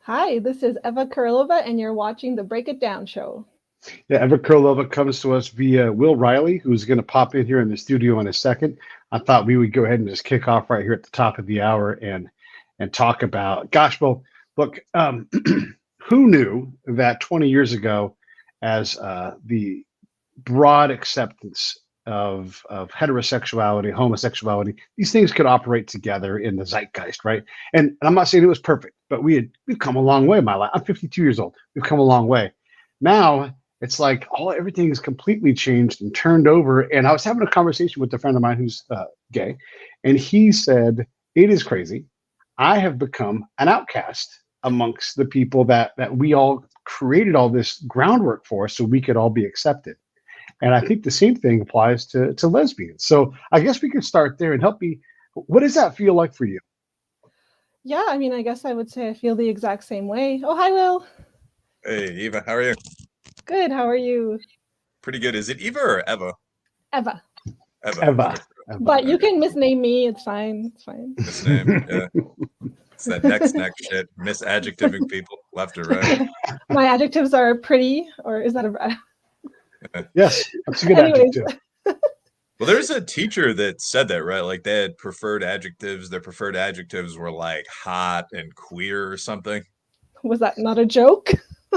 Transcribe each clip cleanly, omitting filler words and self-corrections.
Hi, this is Eva Kurilova, and you're watching the Break It Down show. Yeah, Ever Kurilova comes to us via Will Reilly, who's going to pop in here in the studio in a second. I thought we would go ahead and just kick off right here at the top of the hour and talk about. Gosh, well, look, who knew that 20 years ago, as the broad acceptance of heterosexuality, homosexuality, these things could operate together in the zeitgeist, right? And I'm not saying it was perfect, but we've come a long way in my life. I'm 52 years old. We've come a long way. Now it's like everything is completely changed and turned over. And I was having a conversation with a friend of mine who's gay, and he said it is crazy. I have become an outcast amongst the people that we all created all this groundwork for, so we could all be accepted. And I think the same thing applies to lesbians. So I guess we could start there and help me. What does that feel like for you? Yeah, I guess I would say I feel the exact same way. Oh, hi, Will. Hey, Eva, how are you? Good, how are you? Pretty good. Is it Eva or Eva? Eva. Eva. But you can misname me, it's fine. Misname, yeah. It's that next shit. Misadjectiving people left or right. My adjectives are pretty, or is that a... Yes, that's a good adjective. Well, there's a teacher that said that, right? Like they had preferred adjectives. Their preferred adjectives were like hot and queer or something. Was that not a joke?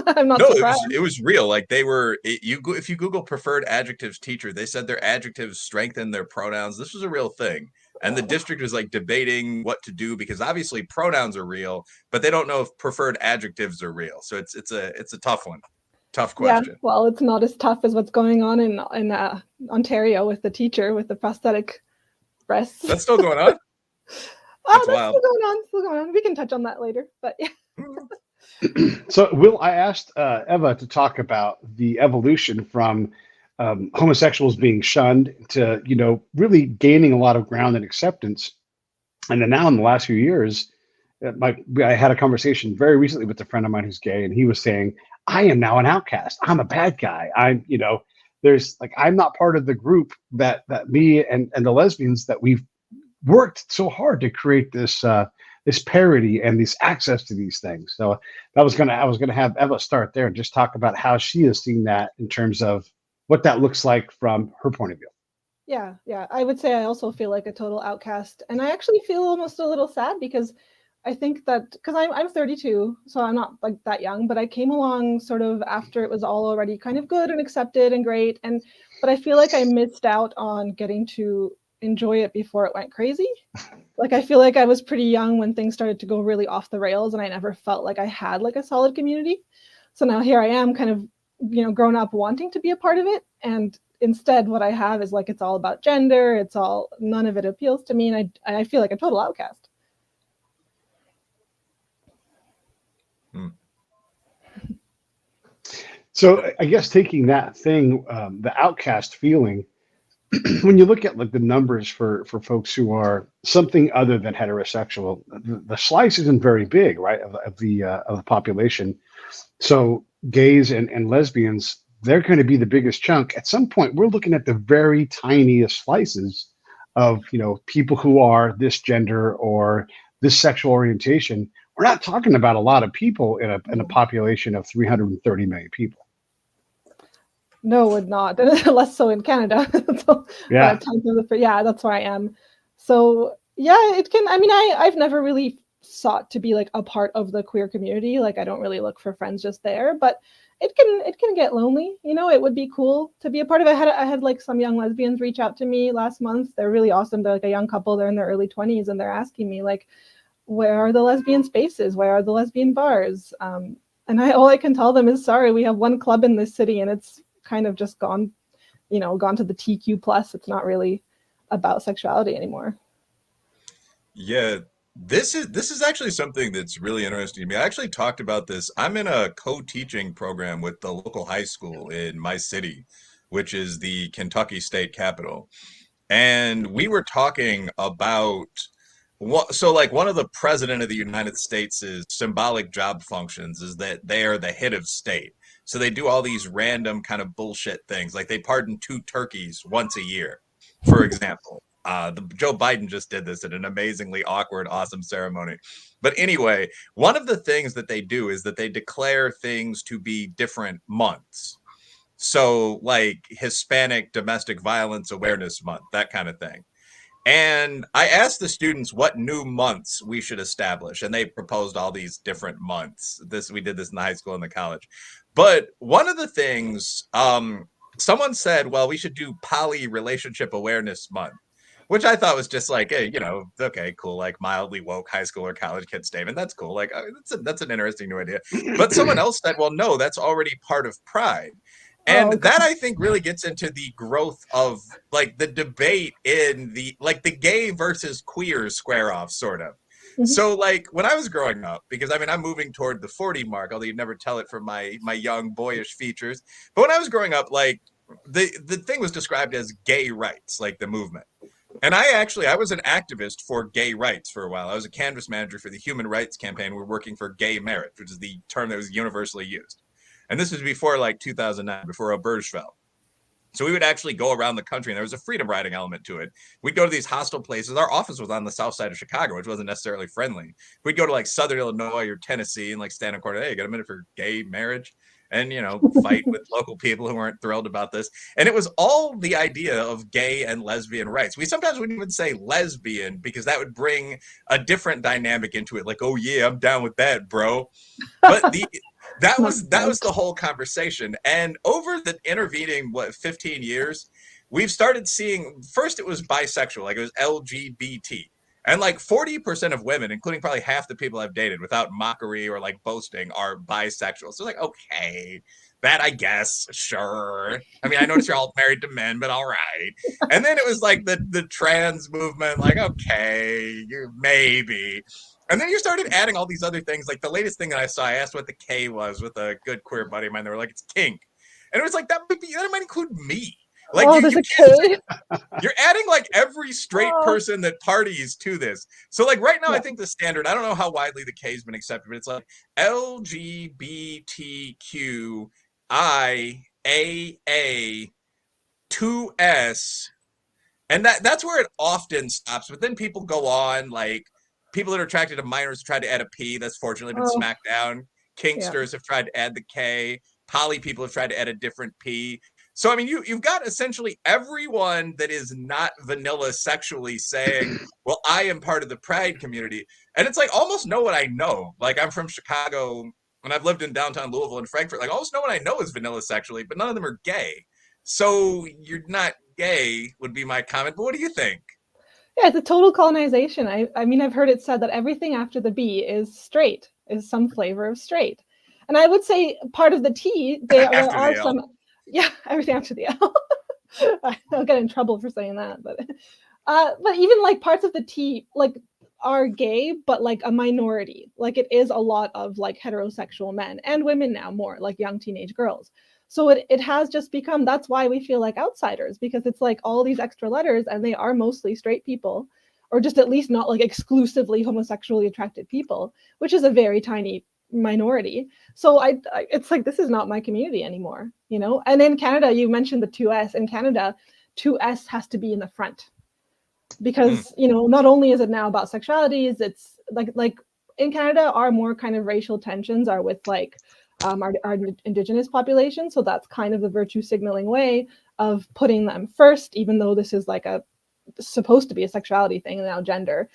I'm not surprised. It was real. Like they were, if you Google preferred adjectives teacher, they said their adjectives strengthen their pronouns. This was a real thing. And the district was like debating what to do because obviously pronouns are real, but they don't know if preferred adjectives are real. So it's a tough one. Tough question. Yeah, well, it's not as tough as what's going on in Ontario with the teacher with the prosthetic breasts. That's still going on? That's still going on. We can touch on that later, but yeah. So, Will, I asked Eva to talk about the evolution from homosexuals being shunned to, really gaining a lot of ground and acceptance. And then now in the last few years, I had a conversation very recently with a friend of mine who's gay, and he was saying, I am now an outcast. I'm a bad guy. I'm not part of the group that me and the lesbians that we've worked so hard to create this parity and this access to these things. So I was gonna have Eva start there and just talk about how she has seen that in terms of what that looks like from her point of view. Yeah. I would say I also feel like a total outcast, and I actually feel almost a little sad because I think that because I'm 32, so I'm not like that young, but I came along sort of after it was all already kind of good and accepted and great, but I feel like I missed out on getting to enjoy it before it went crazy. Like I feel like I was pretty young when things started to go really off the rails, and I never felt like I had like a solid community. So now here I am, kind of grown up wanting to be a part of it, and instead what I have is like it's all about gender. None of it appeals to me, and I feel like a total outcast. So I guess taking that thing, the outcast feeling, when you look at like the numbers for folks who are something other than heterosexual, the slice isn't very big, right, of the population. So gays and lesbians, they're going to be the biggest chunk. At some point, we're looking at the very tiniest slices of people who are this gender or this sexual orientation. We're not talking about a lot of people in a population of 330 million people. No, would not. Less so in Canada. So, yeah. That's where I am. So yeah, it can. I've never really sought to be like a part of the queer community. Like I don't really look for friends just there, but it can get lonely. It would be cool to be a part of it. I had like some young lesbians reach out to me last month. They're really awesome. They're like a young couple. They're in their early 20s, and they're asking me like, where are the lesbian spaces? Where are the lesbian bars? And all I can tell them is, sorry, we have one club in this city, and it's kind of just gone to the TQ plus. It's not really about sexuality anymore. Yeah, this is actually something that's really interesting to me. I actually talked about this. I'm in a co-teaching program with the local high school in my city, which is the Kentucky state capital. And we were talking about one of the president of the United States' symbolic job functions is that they are the head of state. So they do all these random kind of bullshit things, like they pardon 2 turkeys once a year, for example. Joe Biden just did this in an amazingly awkward, awesome ceremony. But anyway, one of the things that they do is that they declare things to be different months. So like Hispanic Domestic Violence Awareness Month, that kind of thing. And I asked the students what new months we should establish, and they proposed all these different months. We did this in the high school and the college. But one of the things, someone said, well, we should do Poly Relationship Awareness Month, which I thought was just like, hey, okay, cool, like mildly woke high school or college kid statement. That's cool. Like that's an interesting new idea. But someone else said, well, no, that's already part of Pride. And that I think really gets into the growth of like the debate in the gay versus queer square off sort of. Mm-hmm. So like when I was growing up, because I mean, I'm moving toward the 40 mark, although you'd never tell it from my young boyish features. But when I was growing up, like the thing was described as gay rights, like the movement. And I was an activist for gay rights for a while. I was a canvas manager for the Human Rights Campaign. We're working for gay marriage, which is the term that was universally used. And this was before like 2009, before Auberge fell. So we would actually go around the country, and there was a freedom riding element to it. We'd go to these hostile places. Our office was on the south side of Chicago, which wasn't necessarily friendly. We'd go to like Southern Illinois or Tennessee and like stand in corner, hey, got a minute for gay marriage? And, fight with local people who weren't thrilled about this. And it was all the idea of gay and lesbian rights. We sometimes wouldn't even say lesbian because that would bring a different dynamic into it. Like, oh, yeah, I'm down with that, bro. But that was the whole conversation. And over the intervening 15 years, we've started seeing, first it was bisexual, like it was LGBT, and like 40% of women, including probably half the people I've dated without mockery or like boasting, are bisexual. So like, okay, that I guess, sure. I mean, I noticed you're all married to men, but all right. And then it was like the trans movement, like, okay, maybe. And then you started adding all these other things. Like the latest thing that I saw, I asked what the K was with a good queer buddy of mine. They were like, it's kink. And it was like, that might include me. Like, you're adding like every straight person that parties to this. So like right now, I think the standard, I don't know how widely the K has been accepted, but it's like LGBTQIAA 2S. And that's where it often stops. But then people go on, like people that are attracted to minors try to add a P. That's fortunately been smacked down. Kinksters have tried to add the K. Poly people have tried to add a different P. So, I mean, you've got essentially everyone that is not vanilla sexually saying, well, I am part of the Pride community. And it's like almost no one I know. Like I'm from Chicago and I've lived in downtown Louisville and Frankfurt. Like almost no one I know is vanilla sexually, but none of them are gay. So you're not gay would be my comment. But what do you think? Yeah, it's a total colonization. I mean, I've heard it said that everything after the B is straight, is some flavor of straight. And I would say part of the T, there are some... Yeah, everything after the L. I'll get in trouble for saying that, but even like parts of the T like are gay, but like a minority. Like it is a lot of like heterosexual men and women now, more like young teenage girls. So it has just become, that's why we feel like outsiders, because it's like all these extra letters and they are mostly straight people, or just at least not like exclusively homosexually attracted people, which is a very tiny minority. So it's like, this is not my community anymore, And in Canada, you mentioned the 2S. In Canada, 2S has to be in the front because, not only is it now about sexualities, it's like in Canada, our more kind of racial tensions are with like our Indigenous population. So that's kind of the virtue signaling way of putting them first, even though this is like supposed to be a sexuality thing and now gender.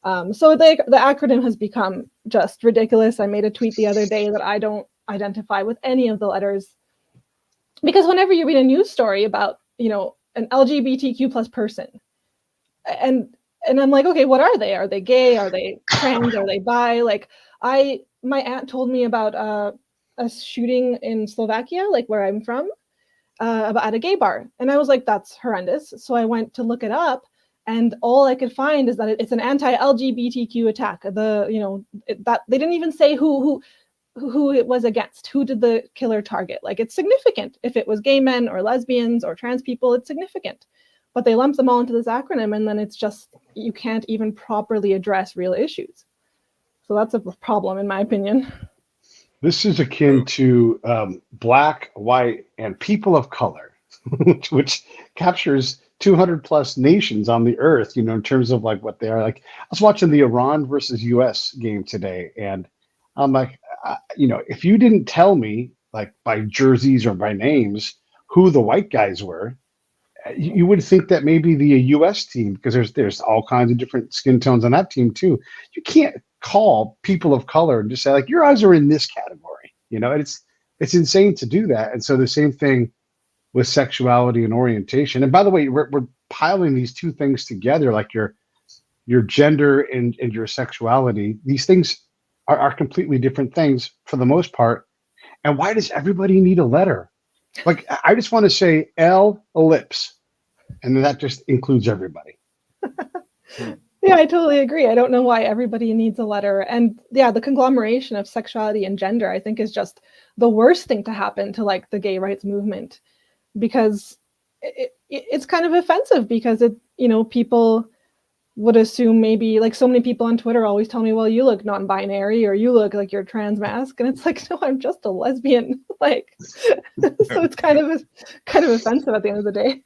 So the acronym has become just ridiculous. I made a tweet the other day that I don't identify with any of the letters, because whenever you read a news story about, an LGBTQ plus person, and I'm like, okay, what are they? Are they gay? Are they trans? Are they bi? Like my aunt told me about a shooting in Slovakia, like where I'm from, at a gay bar. And I was like, that's horrendous. So I went to look it up. And all I could find is that it's an anti-LGBTQ attack. That they didn't even say who it was against. Who did the killer target? Like, it's significant. If it was gay men or lesbians or trans people, it's significant. But they lump them all into this acronym, and then it's just, you can't even properly address real issues. So that's a problem, in my opinion. This is akin to black, white, and people of color, which captures 200 plus nations on the earth, you know, in terms of like what they are. Like I was watching the Iran versus US game today, and I'm like, you know, if you didn't tell me like by jerseys or by names who the white guys were, you would think that maybe the US team, because there's all kinds of different skin tones on that team too. You can't call people of color and just say like your eyes are in this category. You know, it's insane to do that. And so the same thing with sexuality and orientation. And by the way, we're piling these two things together, like your gender and your sexuality. These things are completely different things for the most part. And why does everybody need a letter? Like, I just want to say L ellipse, and then that just includes everybody. Yeah, I totally agree. I don't know why everybody needs a letter. And yeah, the conglomeration of sexuality and gender, I think, is just the worst thing to happen to like the gay rights movement, because it's kind of offensive, because it, you know, people would assume, maybe like so many people on Twitter always tell me, well, you look non-binary, or you look like you're trans mask, and it's like, no, I'm just a lesbian. Like, so it's kind of offensive at the end of the day.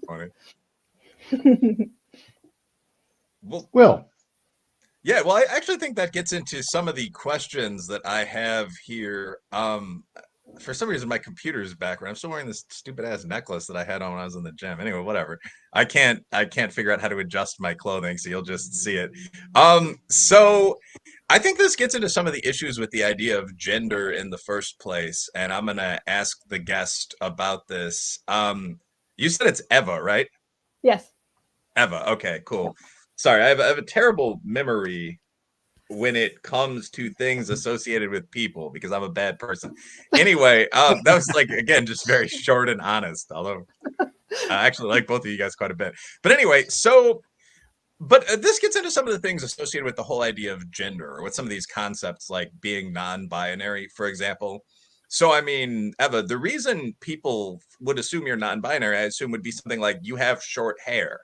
Funny. Will. Yeah, well, I actually think that gets into some of the questions that I have here. For some reason, my computer's background. I'm still wearing this stupid ass necklace that I had on when I was in the gym. Anyway, whatever. I can't figure out how to adjust my clothing, so you'll just see it. So I think this gets into some of the issues with the idea of gender in the first place, and I'm gonna ask the guest about this. You said it's Eva, right? Yes. Eva. Okay, cool. Sorry, I have a terrible memory when it comes to things associated with people, because I'm a bad person. Anyway, that was like, again, just very short and honest, although I actually like both of you guys quite a bit. But anyway, so, but this gets into some of the things associated with the whole idea of gender, or with some of these concepts like being non-binary, for example. So, I mean, Eva, the reason people would assume you're non-binary, I assume, would be something like you have short hair,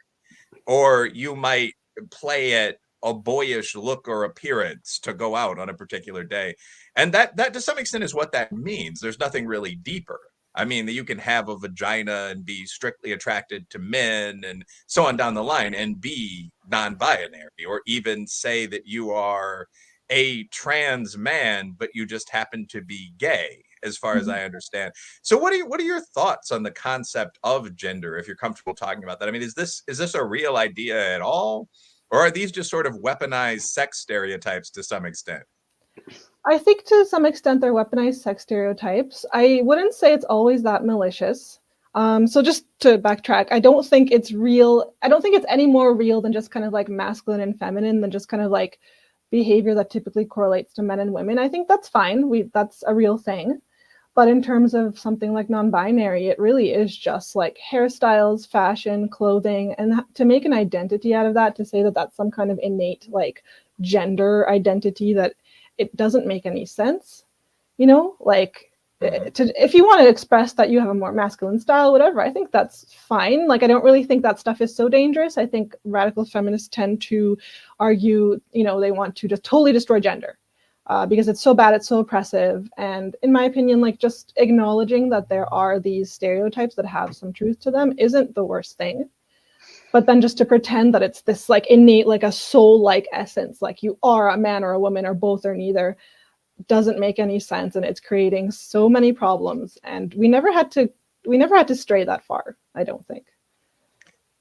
or you might play at a boyish look or appearance to go out on a particular day. And that to some extent is what that means. There's nothing really deeper. I mean, that you can have a vagina and be strictly attracted to men and so on down the line and be non-binary, or even say that you are a trans man, but you just happen to be gay, as far as I understand. So what are your thoughts on the concept of gender, if you're comfortable talking about that? I mean, is this a real idea at all? Or are these just sort of weaponized sex stereotypes to some extent? I think to some extent they're weaponized sex stereotypes. I wouldn't say it's always that malicious. So just to backtrack, I don't think it's real. I don't think it's any more real than just kind of like masculine and feminine, than just kind of like behavior that typically correlates to men and women. I think that's fine. That's a real thing. But in terms of something like non-binary, it really is just like hairstyles, fashion, clothing, and to make an identity out of that, to say that that's some kind of innate like gender identity, that it doesn't make any sense. You know, like if you want to express that you have a more masculine style, whatever, I think that's fine. Like, I don't really think that stuff is so dangerous. I think radical feminists tend to argue, you know, they want to just totally destroy gender. Because it's so bad, it's so oppressive. And in my opinion, like, just acknowledging that there are these stereotypes that have some truth to them isn't the worst thing. But then just to pretend that it's this like innate, like a soul-like essence, like you are a man or a woman or both or neither, doesn't make any sense. And it's creating so many problems. And we never had to stray that far, I don't think.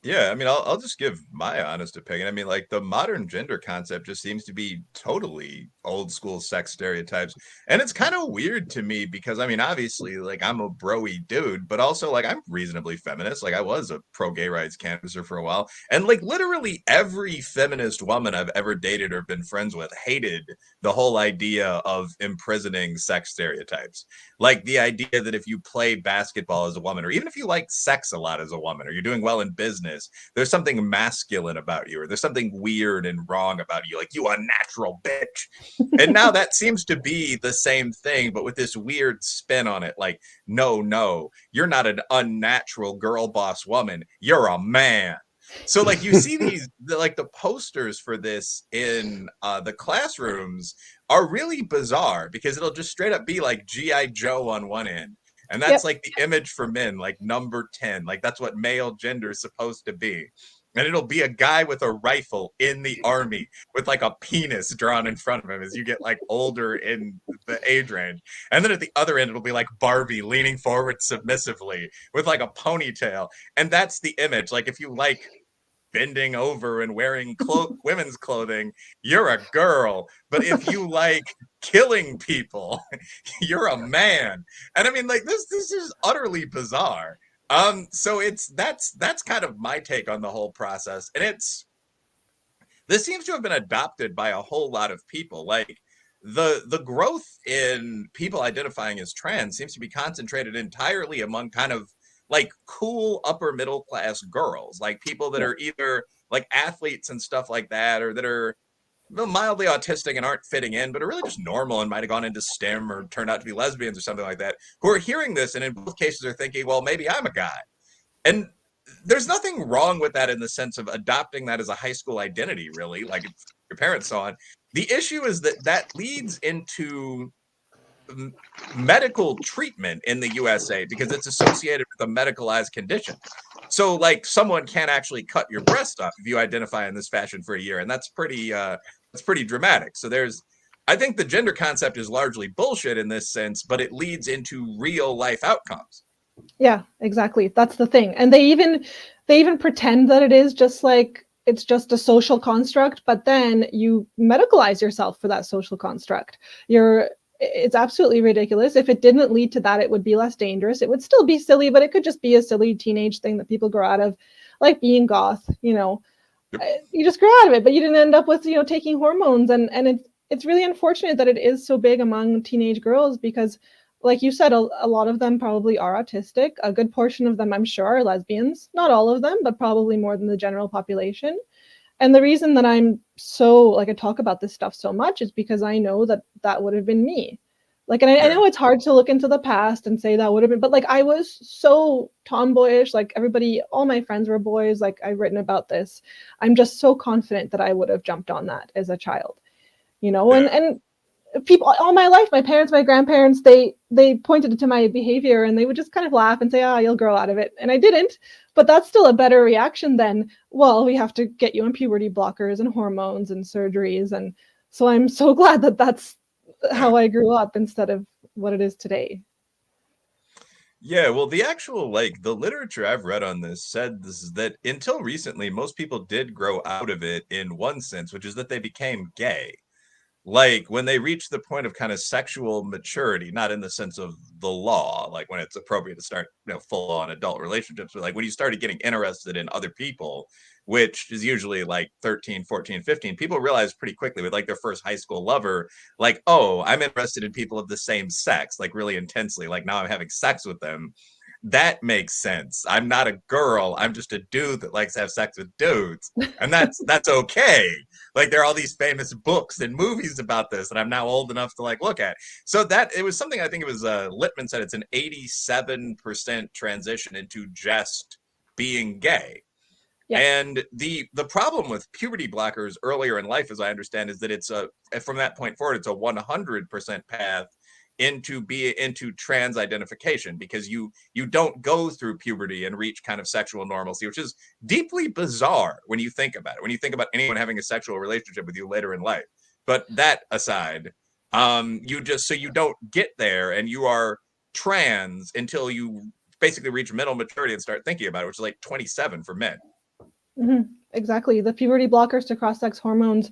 Yeah, I mean, I'll just give my honest opinion. I mean, like, the modern gender concept just seems to be totally old school sex stereotypes. And it's kind of weird to me because, I mean, obviously, like, I'm a broy dude, but also, like, I'm reasonably feminist. Like, I was a pro gay rights canvasser for a while. And, like, literally every feminist woman I've ever dated or been friends with hated the whole idea of imprisoning sex stereotypes. Like, the idea that if you play basketball as a woman, or even if you like sex a lot as a woman, or you're doing well in business, there's something masculine about you, or there's something weird and wrong about you, like you unnatural bitch. And now that seems to be the same thing, but with this weird spin on it. Like, no, you're not an unnatural girl boss woman, you're a man. So, like, you see these, like, the posters for this in the classrooms are really bizarre, because it'll just straight up be like G.I. Joe on one end, And that's like the image for men, like number 10. Like that's what male gender is supposed to be. And it'll be a guy with a rifle in the army with like a penis drawn in front of him as you get like older in the age range. And then at the other end, it'll be like Barbie leaning forward submissively with like a ponytail. And that's the image. Like if you like bending over and wearing women's clothing, you're a girl. But if you like killing people, you're a man. And I mean, like this is utterly bizarre. So that's kind of my take on the whole process. And this seems to have been adopted by a whole lot of people. Like the growth in people identifying as trans seems to be concentrated entirely among kind of like cool upper middle class girls, like people that are either like athletes and stuff like that, or that are mildly autistic and aren't fitting in, but are really just normal and might have gone into STEM or turned out to be lesbians or something like that, who are hearing this and in both cases are thinking, well, maybe I'm a guy. And there's nothing wrong with that in the sense of adopting that as a high school identity, really, like if your parents saw it. The issue is that leads into medical treatment in the USA because it's associated with a medicalized condition. So like someone can actually cut your breast off if you identify in this fashion for a year, and that's pretty dramatic. So I think the gender concept is largely bullshit in this sense, but it leads into real life outcomes. Yeah, exactly. That's the thing. And they even pretend that it is just like it's just a social construct, but then you medicalize yourself for that social construct. It's absolutely ridiculous. If it didn't lead to that, it would be less dangerous. It would still be silly, but it could just be a silly teenage thing that people grow out of, like being goth, you know. Yep. You just grow out of it, but you didn't end up with, you know, taking hormones. And it's really unfortunate that it is so big among teenage girls because, like you said, a lot of them probably are autistic. A good portion of them, I'm sure, are lesbians. Not all of them, but probably more than the general population. And the reason that I'm so, like, I talk about this stuff so much is because I know that would have been me. Like, and I know it's hard to look into the past and say that would have been, but like, I was so tomboyish, like everybody, all my friends were boys, like I've written about this. I'm just so confident that I would have jumped on that as a child, you know, and people all my life, my parents, my grandparents, they pointed to my behavior and they would just kind of laugh and say, you'll grow out of it. And I didn't, but that's still a better reaction than, well, we have to get you on puberty blockers and hormones and surgeries. And so I'm so glad that that's how I grew up instead of what it is today. Yeah, well, the actual, like, the literature I've read on this said that until recently, most people did grow out of it in one sense, which is that they became gay. Like when they reach the point of kind of sexual maturity, not in the sense of the law, like when it's appropriate to start, you know, full on adult relationships, but like when you started getting interested in other people, which is usually like 13, 14, 15, people realize pretty quickly with like their first high school lover, like, oh, I'm interested in people of the same sex, like really intensely. Like now I'm having sex with them. That makes sense. I'm not a girl. I'm just a dude that likes to have sex with dudes. And that's okay. Like there are all these famous books and movies about this that I'm now old enough to like look at. So that it was something, I think it was Littman said it's an 87% transition into just being gay. Yeah. And the problem with puberty blockers earlier in life, as I understand, is that it's from that point forward, it's a 100% path into trans identification, because you don't go through puberty and reach kind of sexual normalcy, which is deeply bizarre when you think about it, when you think about anyone having a sexual relationship with you later in life. But that aside, you don't get there and you are trans until you basically reach mental maturity and start thinking about it, which is like 27 for men. Mm-hmm. Exactly. The puberty blockers to cross-sex hormones,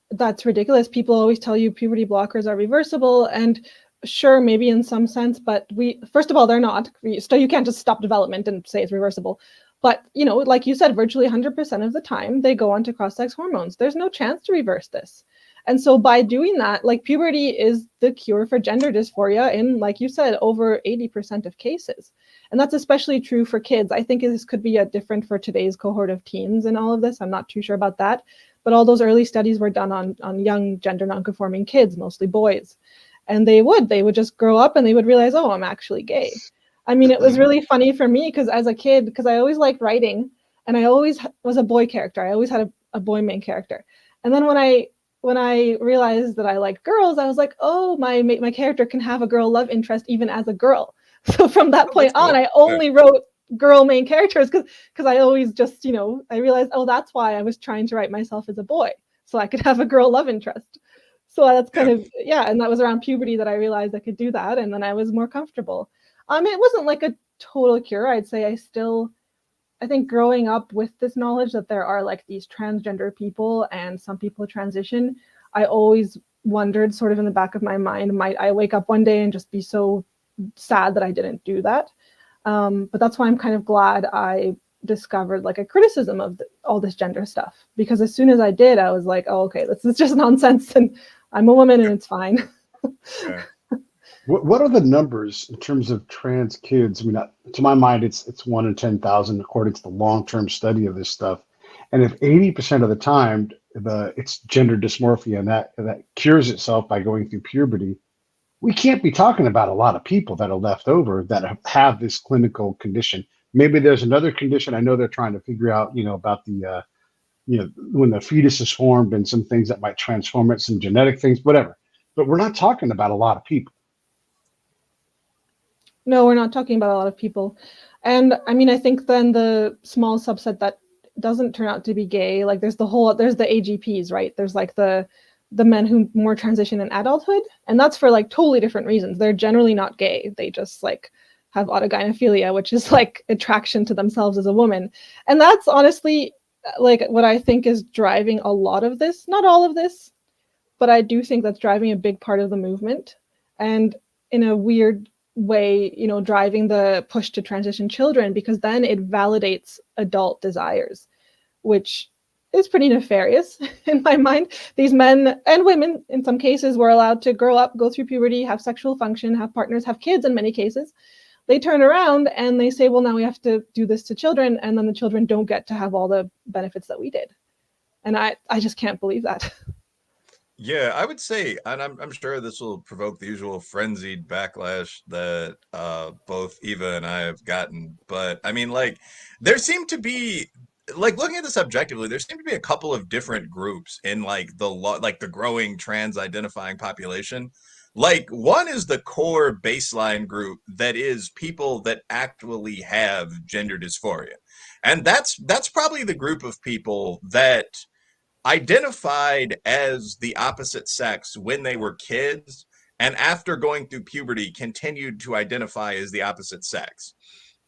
that's ridiculous. People always tell you puberty blockers are reversible, and sure, maybe in some sense, but first of all, they're not. So you can't just stop development and say it's reversible. But, you know, like you said, virtually 100% of the time they go on to cross-sex hormones. There's no chance to reverse this. And so by doing that, like puberty is the cure for gender dysphoria in, like you said, over 80% of cases. And that's especially true for kids. I think this could be different for today's cohort of teens and all of this. I'm not too sure about that. But all those early studies were done on young gender nonconforming kids, mostly boys. And they would just grow up and they would realize, oh, I'm actually gay. I mean, it was really funny for me because as a kid, because I always liked writing and I always was a boy character. I always had a boy main character. And then when I realized that I liked girls, I was like, oh, my character can have a girl love interest even as a girl. So from that point cool. on, I only wrote girl main characters because I always just, I realized, oh, that's why I was trying to write myself as a boy, so I could have a girl love interest. So that's kind of, and that was around puberty that I realized I could do that, and then I was more comfortable. It wasn't like a total cure. I'd say I think growing up with this knowledge that there are like these transgender people and some people transition, I always wondered sort of in the back of my mind, might I wake up one day and just be so sad that I didn't do that? But that's why I'm kind of glad I discovered like a criticism of all this gender stuff, because as soon as I did, I was like, oh, okay, this is just nonsense, and I'm a woman and it's fine. Yeah. What are the numbers in terms of trans kids? I mean, to my mind, it's 1 in 10,000 according to the long-term study of this stuff. And if 80% of the time it's gender dysmorphia and that cures itself by going through puberty, we can't be talking about a lot of people that are left over that have this clinical condition. Maybe there's another condition. I know they're trying to figure out, about the, when the fetus is formed and some things that might transform it, some genetic things, whatever. But we're not talking about a lot of people. No, we're not talking about a lot of people. And I mean, I think then the small subset that doesn't turn out to be gay, like there's the AGPs, right? There's like the men who more transition in adulthood, and that's for like totally different reasons. They're generally not gay. They just like have autogynephilia, which is like attraction to themselves as a woman. And that's honestly like what I think is driving a lot of this, not all of this, but I do think that's driving a big part of the movement. And in a weird way, driving the push to transition children, because then it validates adult desires, which is pretty nefarious in my mind. These men and women, in some cases, were allowed to grow up, go through puberty, have sexual function, have partners, have kids in many cases. They turn around and they say, well, now we have to do this to children, and then the children don't get to have all the benefits that we did. And I just can't believe that. Yeah, I would say, and I'm sure this will provoke the usual frenzied backlash that both Eva and I have gotten. But I mean, like, there seem to be, like, looking at this objectively, there seem to be a couple of different groups in like the growing trans identifying population. Like, one is the core baseline group that is people that actually have gender dysphoria, and that's probably the group of people that identified as the opposite sex when they were kids, and after going through puberty continued to identify as the opposite sex.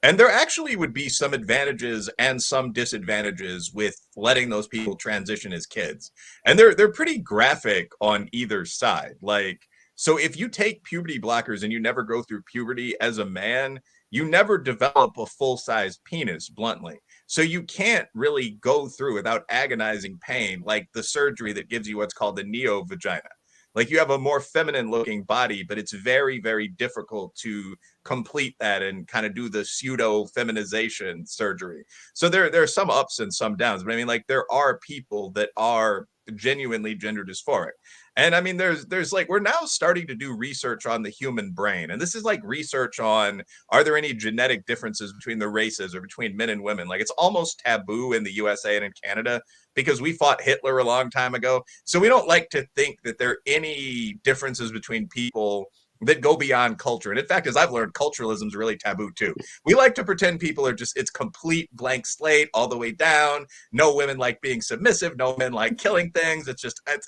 And there actually would be some advantages and some disadvantages with letting those people transition as kids. And they're pretty graphic on either side. Like, so if you take puberty blockers and you never go through puberty as a man, you never develop a full-size penis, bluntly. So you can't really go through without agonizing pain, like the surgery that gives you what's called the neo-vagina. Like, you have a more feminine looking body, but it's very, very difficult to complete that and kind of do the pseudo feminization surgery. So there are some ups and some downs, but I mean, like, there are people that are genuinely gender dysphoric. And I mean, there's like, we're now starting to do research on the human brain. And this is like research on, are there any genetic differences between the races or between men and women? Like, it's almost taboo in the USA and in Canada because we fought Hitler a long time ago. So we don't like to think that there are any differences between people that go beyond culture. And in fact, as I've learned, culturalism is really taboo too. We like to pretend people are just, it's complete blank slate all the way down. No women like being submissive. No men like killing things.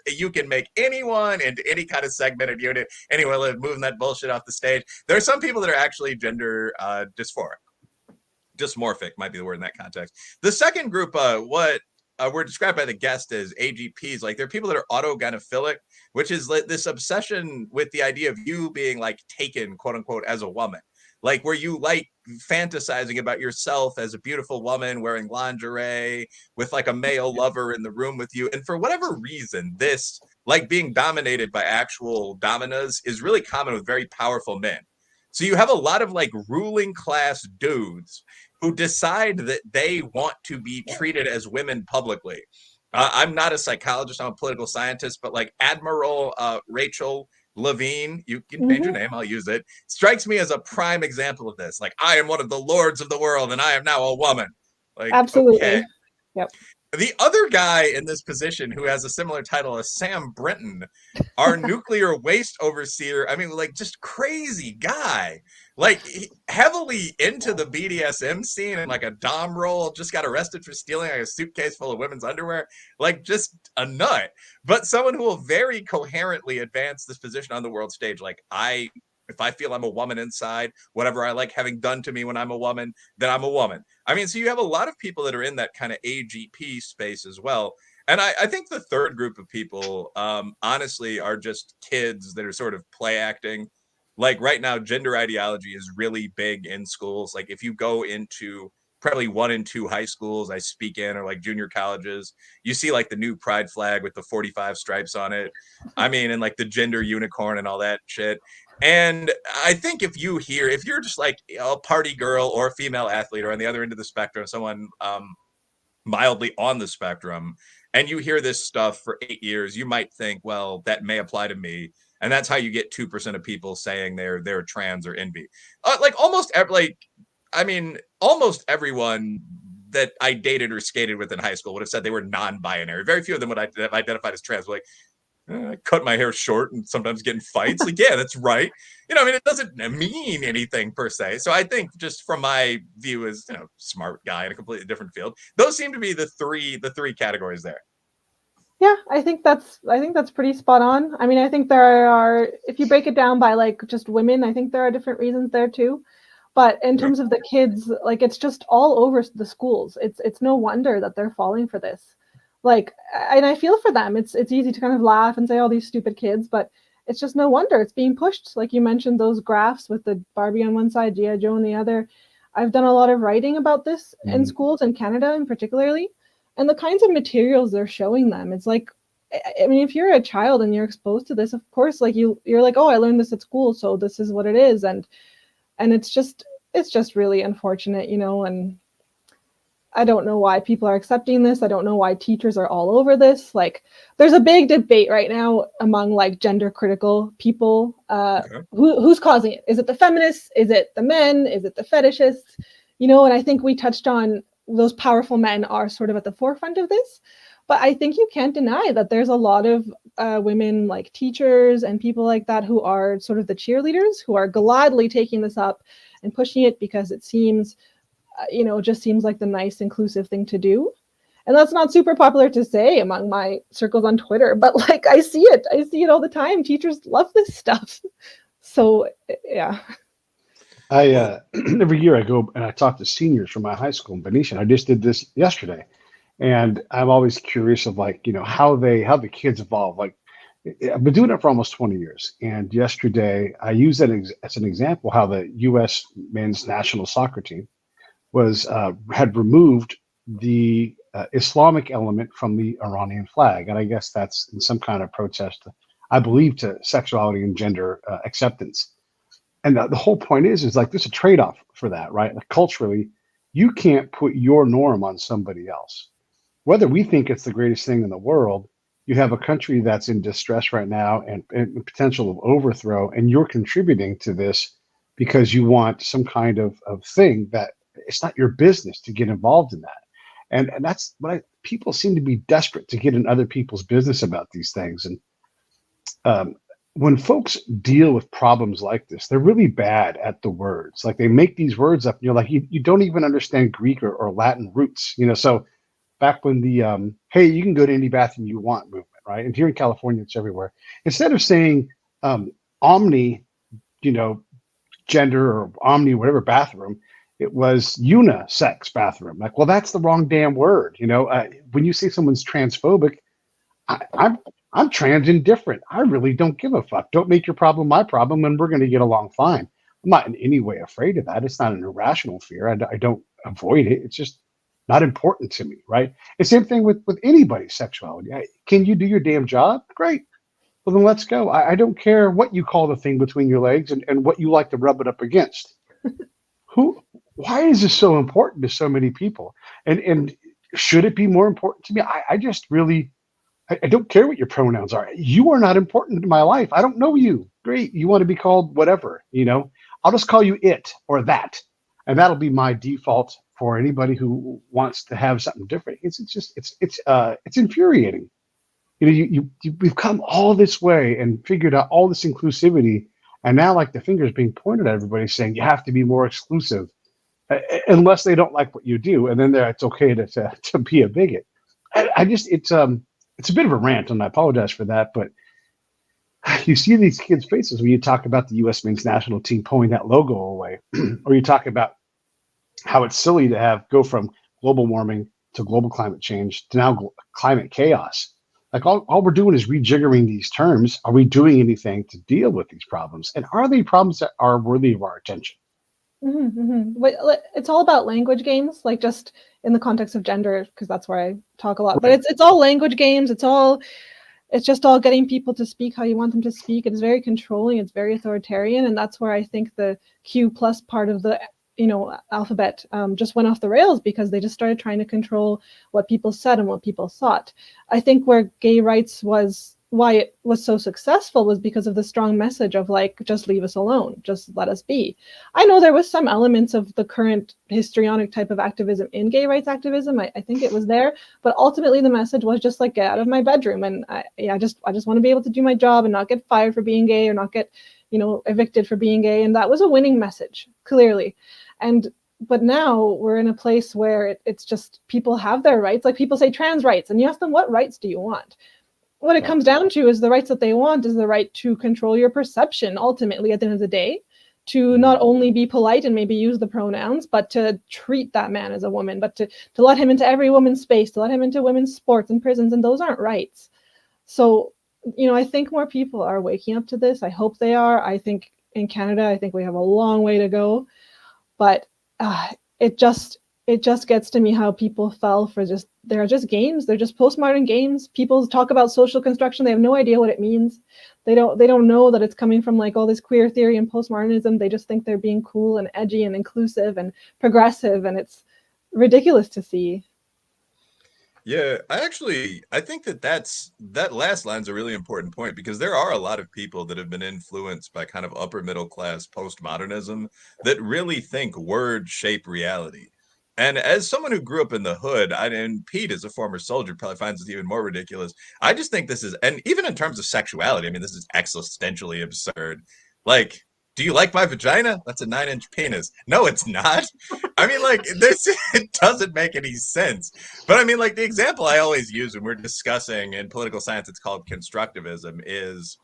You can make anyone into any kind of segmented unit. Anyway, moving that bullshit off the stage. There are some people that are actually gender dysmorphic might be the word in that context. The second group, what were described by the guest as AGPs. Like, they're people that are autogynephilic, which is like this obsession with the idea of you being like taken, quote unquote, as a woman. Like, where you like fantasizing about yourself as a beautiful woman wearing lingerie with like a male lover in the room with you. And for whatever reason, this, like, being dominated by actual dominas is really common with very powerful men. So you have a lot of like ruling class dudes who decide that they want to be treated as women publicly. I'm not a psychologist, I'm a political scientist, but like Admiral Rachel Levine, you can change your name, I'll use it, strikes me as a prime example of this. Like, I am one of the lords of the world and I am now a woman. Like, absolutely. okay. Yep. The other guy in this position who has a similar title as Sam Brinton, our nuclear waste overseer. I mean, like, just crazy guy. Like, heavily into the BDSM scene and like a dom role, just got arrested for stealing like a suitcase full of women's underwear. Like, just a nut. But someone who will very coherently advance this position on the world stage. Like, if I feel I'm a woman inside, whatever I like having done to me when I'm a woman, then I'm a woman. I mean, so you have a lot of people that are in that kind of AGP space as well. And I think the third group of people, honestly, are just kids that are sort of play acting. Like right now, gender ideology is really big in schools. Like if you go into probably 1 and 2 high schools I speak in, or like junior colleges, you see like the new pride flag with the 45 stripes on it. I mean, and like the gender unicorn and all that shit. And I think if you're just like a party girl or a female athlete, or on the other end of the spectrum, someone mildly on the spectrum, and you hear this stuff for 8 years, you might think, well, that may apply to me. And that's how you get 2% of people saying they're trans or NB. Almost everyone that I dated or skated with in high school would have said they were non-binary. Very few of them would have identified as trans. Like, I cut my hair short and sometimes get in fights. Like, yeah, that's right. I mean, it doesn't mean anything per se. So I think just from my view as, smart guy in a completely different field, those seem to be the three categories there. Yeah, I think that's pretty spot on. I mean, I think there are, if you break it down by like just women, I think there are different reasons there too. But in terms of the kids, like it's just all over the schools. It's no wonder that they're falling for this. Like, and I feel for them. It's easy to kind of laugh and say, "Oh, these stupid kids," but it's just no wonder it's being pushed. Like you mentioned, those graphs with the Barbie on one side, G.I. Joe on the other. I've done a lot of writing about this in schools in Canada, in particularly, and the kinds of materials they're showing them. It's like, I mean, if you're a child and you're exposed to this, of course, like you're like, "Oh, I learned this at school, so this is what it is," and it's just really unfortunate, and I don't know why people are accepting this. I don't know why teachers are all over this. Like, there's a big debate right now among like gender critical people. Who's causing it? Is it the feminists? Is it the men? Is it the fetishists? And I think we touched on those powerful men are sort of at the forefront of this. But I think you can't deny that there's a lot of women like teachers and people like that who are sort of the cheerleaders, who are gladly taking this up and pushing it because it seems just seems like the nice, inclusive thing to do. And that's not super popular to say among my circles on Twitter, but like I see it all the time. Teachers love this stuff. So, yeah. Every year I go and I talk to seniors from my high school in Venetian. I just did this yesterday. And I'm always curious of like, how the kids evolve. Like, I've been doing it for almost 20 years. And yesterday I used that as an example, how the U.S. men's national soccer team had removed the Islamic element from the Iranian flag. And I guess that's in some kind of protest, I believe, to sexuality and gender acceptance. And the whole point is like there's a trade-off for that, right? Like, culturally, you can't put your norm on somebody else. Whether we think it's the greatest thing in the world, you have a country that's in distress right now and potential of overthrow, and you're contributing to this because you want some kind of thing that it's not your business to get involved in that. And that's what people seem to be desperate to get in other people's business about these things. And when folks deal with problems like this, they're really bad at the words. Like, they make these words up and you're like, you don't even understand Greek or Latin roots, so back when the hey, you can go to any bathroom you want movement, right? And here in California, it's everywhere. Instead of saying omni, gender, or omni whatever bathroom, it was unisex bathroom. Like, well, that's the wrong damn word. When you say someone's transphobic, I'm trans indifferent. I really don't give a fuck. Don't make your problem my problem, and we're going to get along fine. I'm not in any way afraid of that. It's not an irrational fear. I don't avoid it. It's just not important to me, right? The same thing with anybody's sexuality. Can you do your damn job? Great. Well, then let's go. I don't care what you call the thing between your legs and what you like to rub it up against. Why is this so important to so many people? And should it be more important to me? I just really, I don't care what your pronouns are. You are not important to my life. I don't know you. Great. You want to be called whatever, I'll just call you it or that. And that'll be my default for anybody who wants to have something different. It's infuriating. We've come all this way and figured out all this inclusivity, and now like the finger's being pointed at everybody saying you have to be more exclusive, unless they don't like what you do, and then it's okay to be a bigot. It's a bit of a rant, and I apologize for that, but you see these kids' faces when you talk about the U.S. men's national team pulling that logo away, or you talk about how it's silly to go from global warming to global climate change to now climate chaos. Like all we're doing is rejiggering these terms. Are we doing anything to deal with these problems? And are they problems that are worthy of our attention? It's all about language games, like just in the context of gender, because that's where I talk a lot. But it's all language games. It's just all getting people to speak how you want them to speak. It's very controlling. It's very authoritarian, and that's where I think the Q plus part of the alphabet just went off the rails, because they just started trying to control what people said and what people thought. I think where gay rights why it was so successful was because of the strong message of like, just leave us alone, just let us be. I know there was some elements of the current histrionic type of activism in gay rights activism. I think it was there, but ultimately the message was just like, get out of my bedroom, and I just want to be able to do my job and not get fired for being gay or not get evicted for being gay. And that was a winning message, clearly. But now we're in a place where it's just people have their rights. Like people say trans rights, and you ask them, what rights do you want? What it comes down to is the rights that they want is the right to control your perception, ultimately, at the end of the day, to not only be polite and maybe use the pronouns, but to treat that man as a woman, but to let him into every woman's space, to let him into women's sports and prisons, and those aren't rights. So, I think more people are waking up to this. I hope they are. I think in Canada, I think we have a long way to go, but it just gets to me how people fell for they're just games. They're just postmodern games. People talk about social construction. They have no idea what it means. They don't know that it's coming from like all this queer theory and postmodernism. They just think they're being cool and edgy and inclusive and progressive, and it's ridiculous to see. Yeah, I think that last line's a really important point, because there are a lot of people that have been influenced by kind of upper middle class postmodernism that really think words shape reality. And as someone who grew up in the hood, and Pete, as a former soldier, probably finds this even more ridiculous. I just think this is, and even in terms of sexuality, I mean, this is existentially absurd. Like, do you like my vagina? That's a 9-inch penis. No, it's not. I mean, like, it doesn't make any sense. But I mean, like, the example I always use when we're discussing in political science, it's called constructivism, is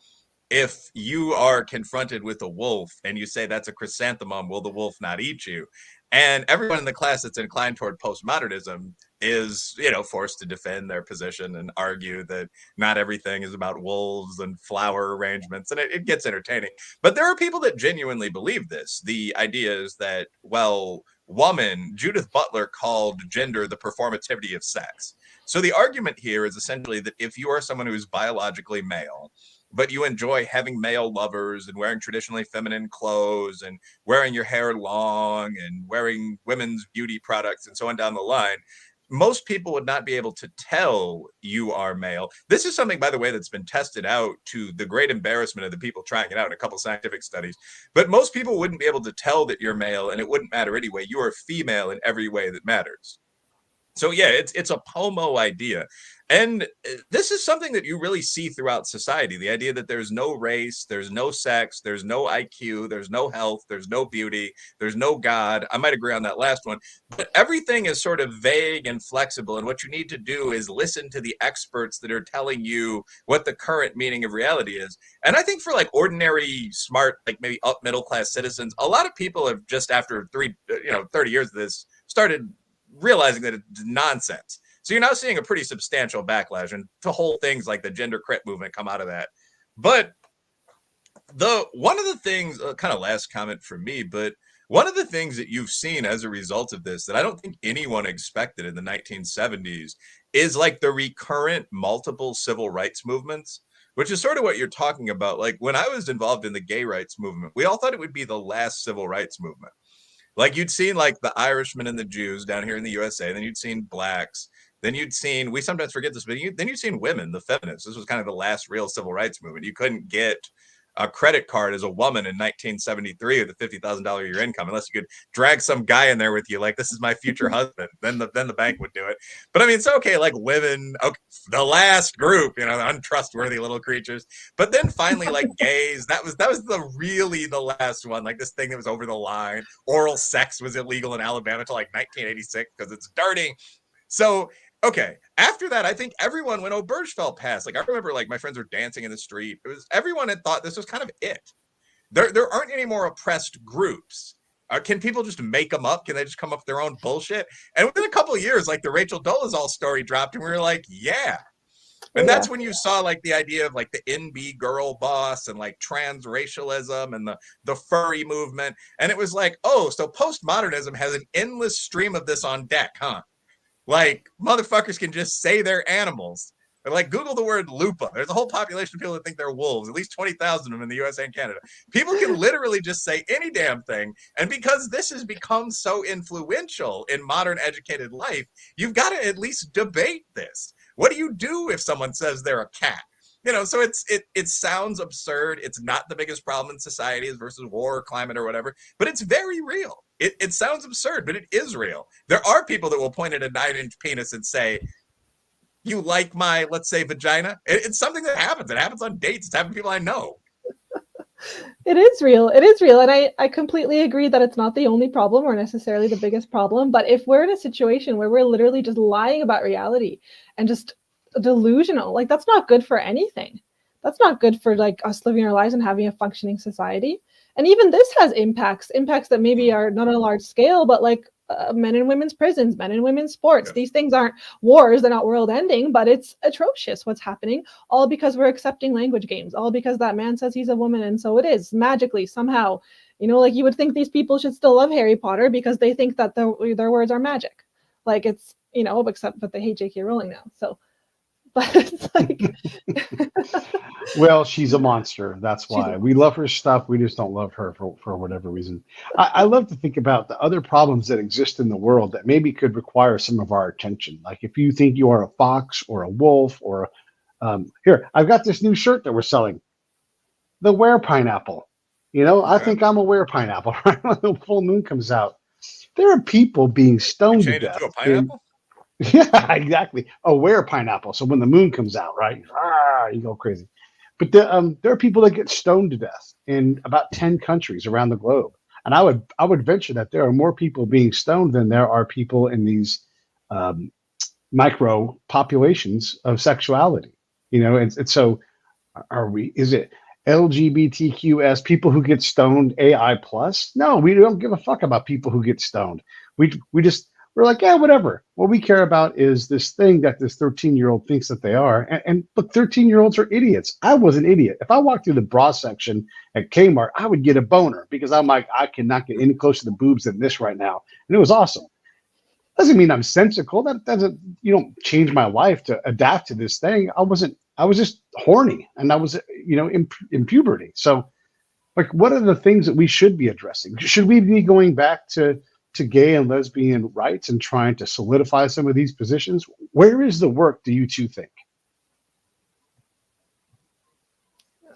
if you are confronted with a wolf and you say that's a chrysanthemum, will the wolf not eat you? And everyone in the class that's inclined toward postmodernism is, forced to defend their position and argue that not everything is about wolves and flower arrangements, and it gets entertaining. But there are people that genuinely believe this. The idea is that, Judith Butler called gender the performativity of sex. So the argument here is essentially that if you are someone who is biologically male, but you enjoy having male lovers and wearing traditionally feminine clothes and wearing your hair long and wearing women's beauty products and so on down the line, most people would not be able to tell you are male. This is something, by the way, that's been tested out to the great embarrassment of the people trying it out in a couple scientific studies. But most people wouldn't be able to tell that you're male, and it wouldn't matter anyway. You are female in every way that matters. So yeah, it's a pomo idea. And this is something that you really see throughout society. The idea that there's no race, there's no sex, there's no IQ, there's no health, there's no beauty, there's no God. I might agree on that last one, but everything is sort of vague and flexible. And what you need to do is listen to the experts that are telling you what the current meaning of reality is. And I think for like ordinary, smart, like maybe up middle class citizens, a lot of people have just after 30 years of this started realizing that it's nonsense. So you're now seeing a pretty substantial backlash, and the whole things like the gender crit movement come out of that. But one of the things, kind of last comment from me, but one of the things that you've seen as a result of this that I don't think anyone expected in the 1970s is like the recurrent multiple civil rights movements, which is sort of what you're talking about. Like when I was involved in the gay rights movement, we all thought it would be the last civil rights movement. Like you'd seen like the Irishmen and the Jews down here in the USA, then you'd seen blacks, then you'd seen, we sometimes forget this, but then you'd seen women, the feminists. This was kind of the last real civil rights movement. You couldn't get a credit card as a woman in 1973 with a $50,000 a year income, unless you could drag some guy in there with you, like, this is my future husband. Then the bank would do it. But I mean, it's okay, like women, okay, the last group, you know, the untrustworthy little creatures. But then finally, like gays, that was the last one, like this thing that was over the line. Oral sex was illegal in Alabama until like 1986 because it's dirty. So okay, after that, I think everyone, when Obergefell passed, like I remember like my friends were dancing in the street. It was, everyone had thought this was kind of it. There aren't any more oppressed groups. Can people just make them up? Can they just come up with their own bullshit? And within a couple of years, like the Rachel Dolezal story dropped, and we were like, yeah. And that's when you saw like the idea of like the NB girl boss and like transracialism and the furry movement. And it was like, oh, so postmodernism has an endless stream of this on deck, huh? Like motherfuckers can just say they're animals. Or like Google the word lupa. There's a whole population of people that think they're wolves, at least 20,000 of them in the USA and Canada. People can literally just say any damn thing. And because this has become so influential in modern educated life, you've got to at least debate this. What do you do if someone says they're a cat? You know, so it sounds absurd. It's not the biggest problem in society versus war or climate or whatever, but it's very real. It sounds absurd, but it is real. There are people that will point at a 9-inch penis and say, you like my, let's say, vagina? It's something that happens. It happens on dates. It's happened to people I know. It is real. It is real. And I completely agree that it's not the only problem or necessarily the biggest problem. But if we're in a situation where we're literally just lying about reality and just delusional, like that's not good for anything. That's not good for like us living our lives and having a functioning society. And even this has impacts that maybe are not on a large scale, but like men and women's prisons, men and women's sports. These things aren't wars, they're not world ending, but it's atrocious what's happening, all because we're accepting language games, all because that man says he's a woman and so it is, magically, somehow. You know, like you would think these people should still love Harry Potter because they think that their words are magic. Like it's, you know, but they hate J.K. Rowling now. So, but it's like... Well, she's a monster. That's why we love her stuff. We just don't love her for whatever reason. I love to think about the other problems that exist in the world that maybe could require some of our attention. Like if you think you are a fox or a wolf or here, I've got this new shirt that we're selling, the were pineapple. You know, I think I'm a were pineapple. Right when the full moon comes out, there are people being stoned to death. Into a pineapple? Yeah, exactly. A were pineapple. So when the moon comes out, right, you go crazy. But there are people that get stoned to death in about 10 countries around the globe. And I would venture that there are more people being stoned than there are people in these micro populations of sexuality. You know, and so is it LGBTQS, people who get stoned, AI plus? No, we don't give a fuck about people who get stoned. We're like, yeah, whatever. What we care about is this thing that this 13-year-old thinks that they are. And look, 13-year-olds are idiots. I was an idiot. If I walked through the bra section at Kmart, I would get a boner because I'm like, I cannot get any closer to the boobs than this right now. And it was awesome. Doesn't mean I'm sensical. That doesn't, you don't change my life to adapt to this thing. I was just horny and I was, you know, in puberty. So like, what are the things that we should be addressing? Should we be going back to gay and lesbian rights and trying to solidify some of these positions? Where is the work, do you two think?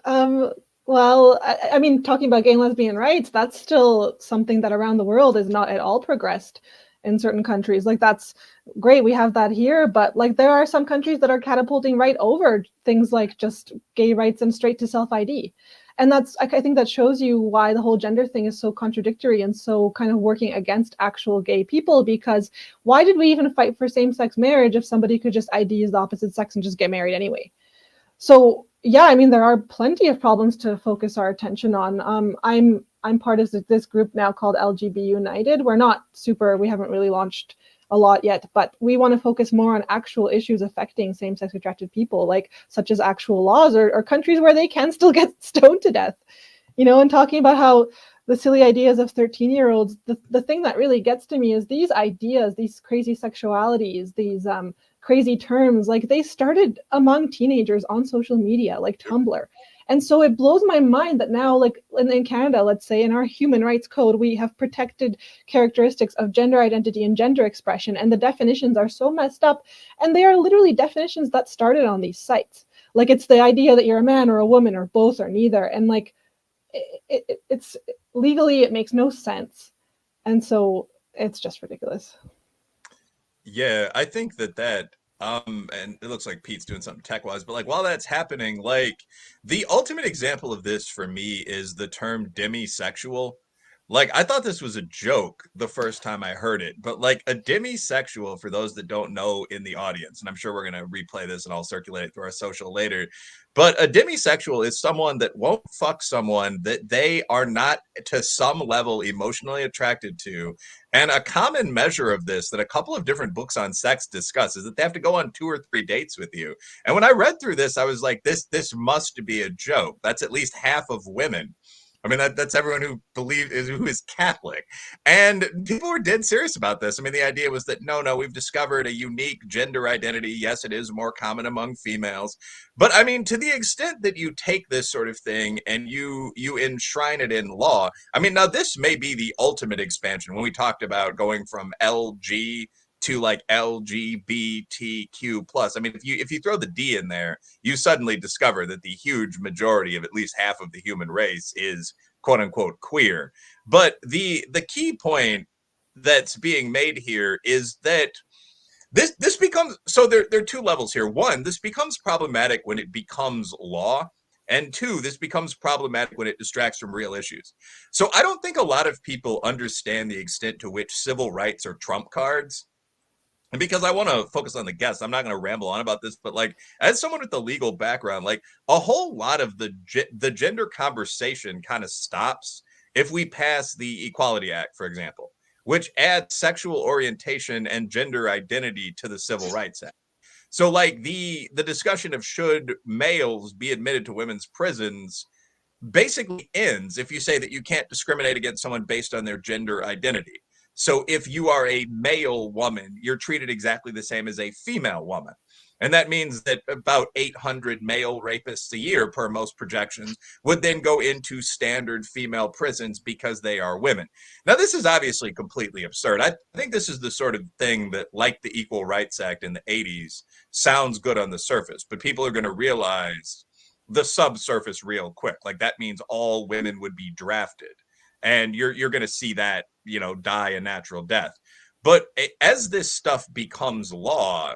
Well, I mean, talking about gay and lesbian rights, that's still something that around the world is not at all progressed in certain countries. Like that's great, we have that here, but like there are some countries that are catapulting right over things like just gay rights and straight to self-ID. And that's, I think that shows you why the whole gender thing is so contradictory and so kind of working against actual gay people, because why did we even fight for same-sex marriage if somebody could just ID as the opposite sex and just get married anyway? So yeah, I mean, there are plenty of problems to focus our attention on. I'm part of this group now called LGB United. We haven't really launched a lot yet, but we want to focus more on actual issues affecting same-sex attracted people, like such as actual laws or countries where they can still get stoned to death, you know, and talking about how the silly ideas of 13-year-olds, the thing that really gets to me is these ideas, these crazy sexualities, these crazy terms, like they started among teenagers on social media, like Tumblr. And so it blows my mind that now, like in Canada, let's say, in our human rights code, we have protected characteristics of gender identity and gender expression, and the definitions are so messed up, and they are literally definitions that started on these sites. Like it's the idea that you're a man or a woman or both or neither. And like it's legally, it makes no sense. And so it's just ridiculous. Yeah, I think that and it looks like Pete's doing something tech-wise, but like while that's happening, like the ultimate example of this for me is the term demisexual. Like I thought this was a joke the first time I heard it, but like a demisexual, for those that don't know in the audience, and I'm sure we're gonna replay this and I'll circulate it through our social later. But a demisexual is someone that won't fuck someone that they are not to some level emotionally attracted to. And a common measure of this that a couple of different books on sex discuss is that they have to go on 2 or 3 dates with you. And when I read through this, I was like, this must be a joke. That's at least half of women. I mean, that's everyone who is Catholic. And people were dead serious about this. I mean, the idea was that no, we've discovered a unique gender identity. Yes, it is more common among females. But I mean, to the extent that you take this sort of thing and you enshrine it in law, I mean, now this may be the ultimate expansion when we talked about going from LG to like LGBTQ plus. I mean, if you throw the D in there, you suddenly discover that the huge majority of at least half of the human race is quote unquote queer. But the key point that's being made here is that this becomes, so there are 2 levels here. One, this becomes problematic when it becomes law. And 2, this becomes problematic when it distracts from real issues. So I don't think a lot of people understand the extent to which civil rights are trump cards. And because I want to focus on the guests, I'm not going to ramble on about this, but like as someone with a legal background, like a whole lot of the gender conversation kind of stops if we pass the Equality Act, for example, which adds sexual orientation and gender identity to the Civil Rights Act. So like the discussion of should males be admitted to women's prisons basically ends if you say that you can't discriminate against someone based on their gender identity. So if you are a male woman, you're treated exactly the same as a female woman. And that means that about 800 male rapists a year, per most projections, would then go into standard female prisons because they are women. Now, this is obviously completely absurd. I think this is the sort of thing that, like the Equal Rights Act in the 80s, sounds good on the surface, but people are going to realize the subsurface real quick. Like that means all women would be drafted. And you're going to see that, die a natural death. But as this stuff becomes law,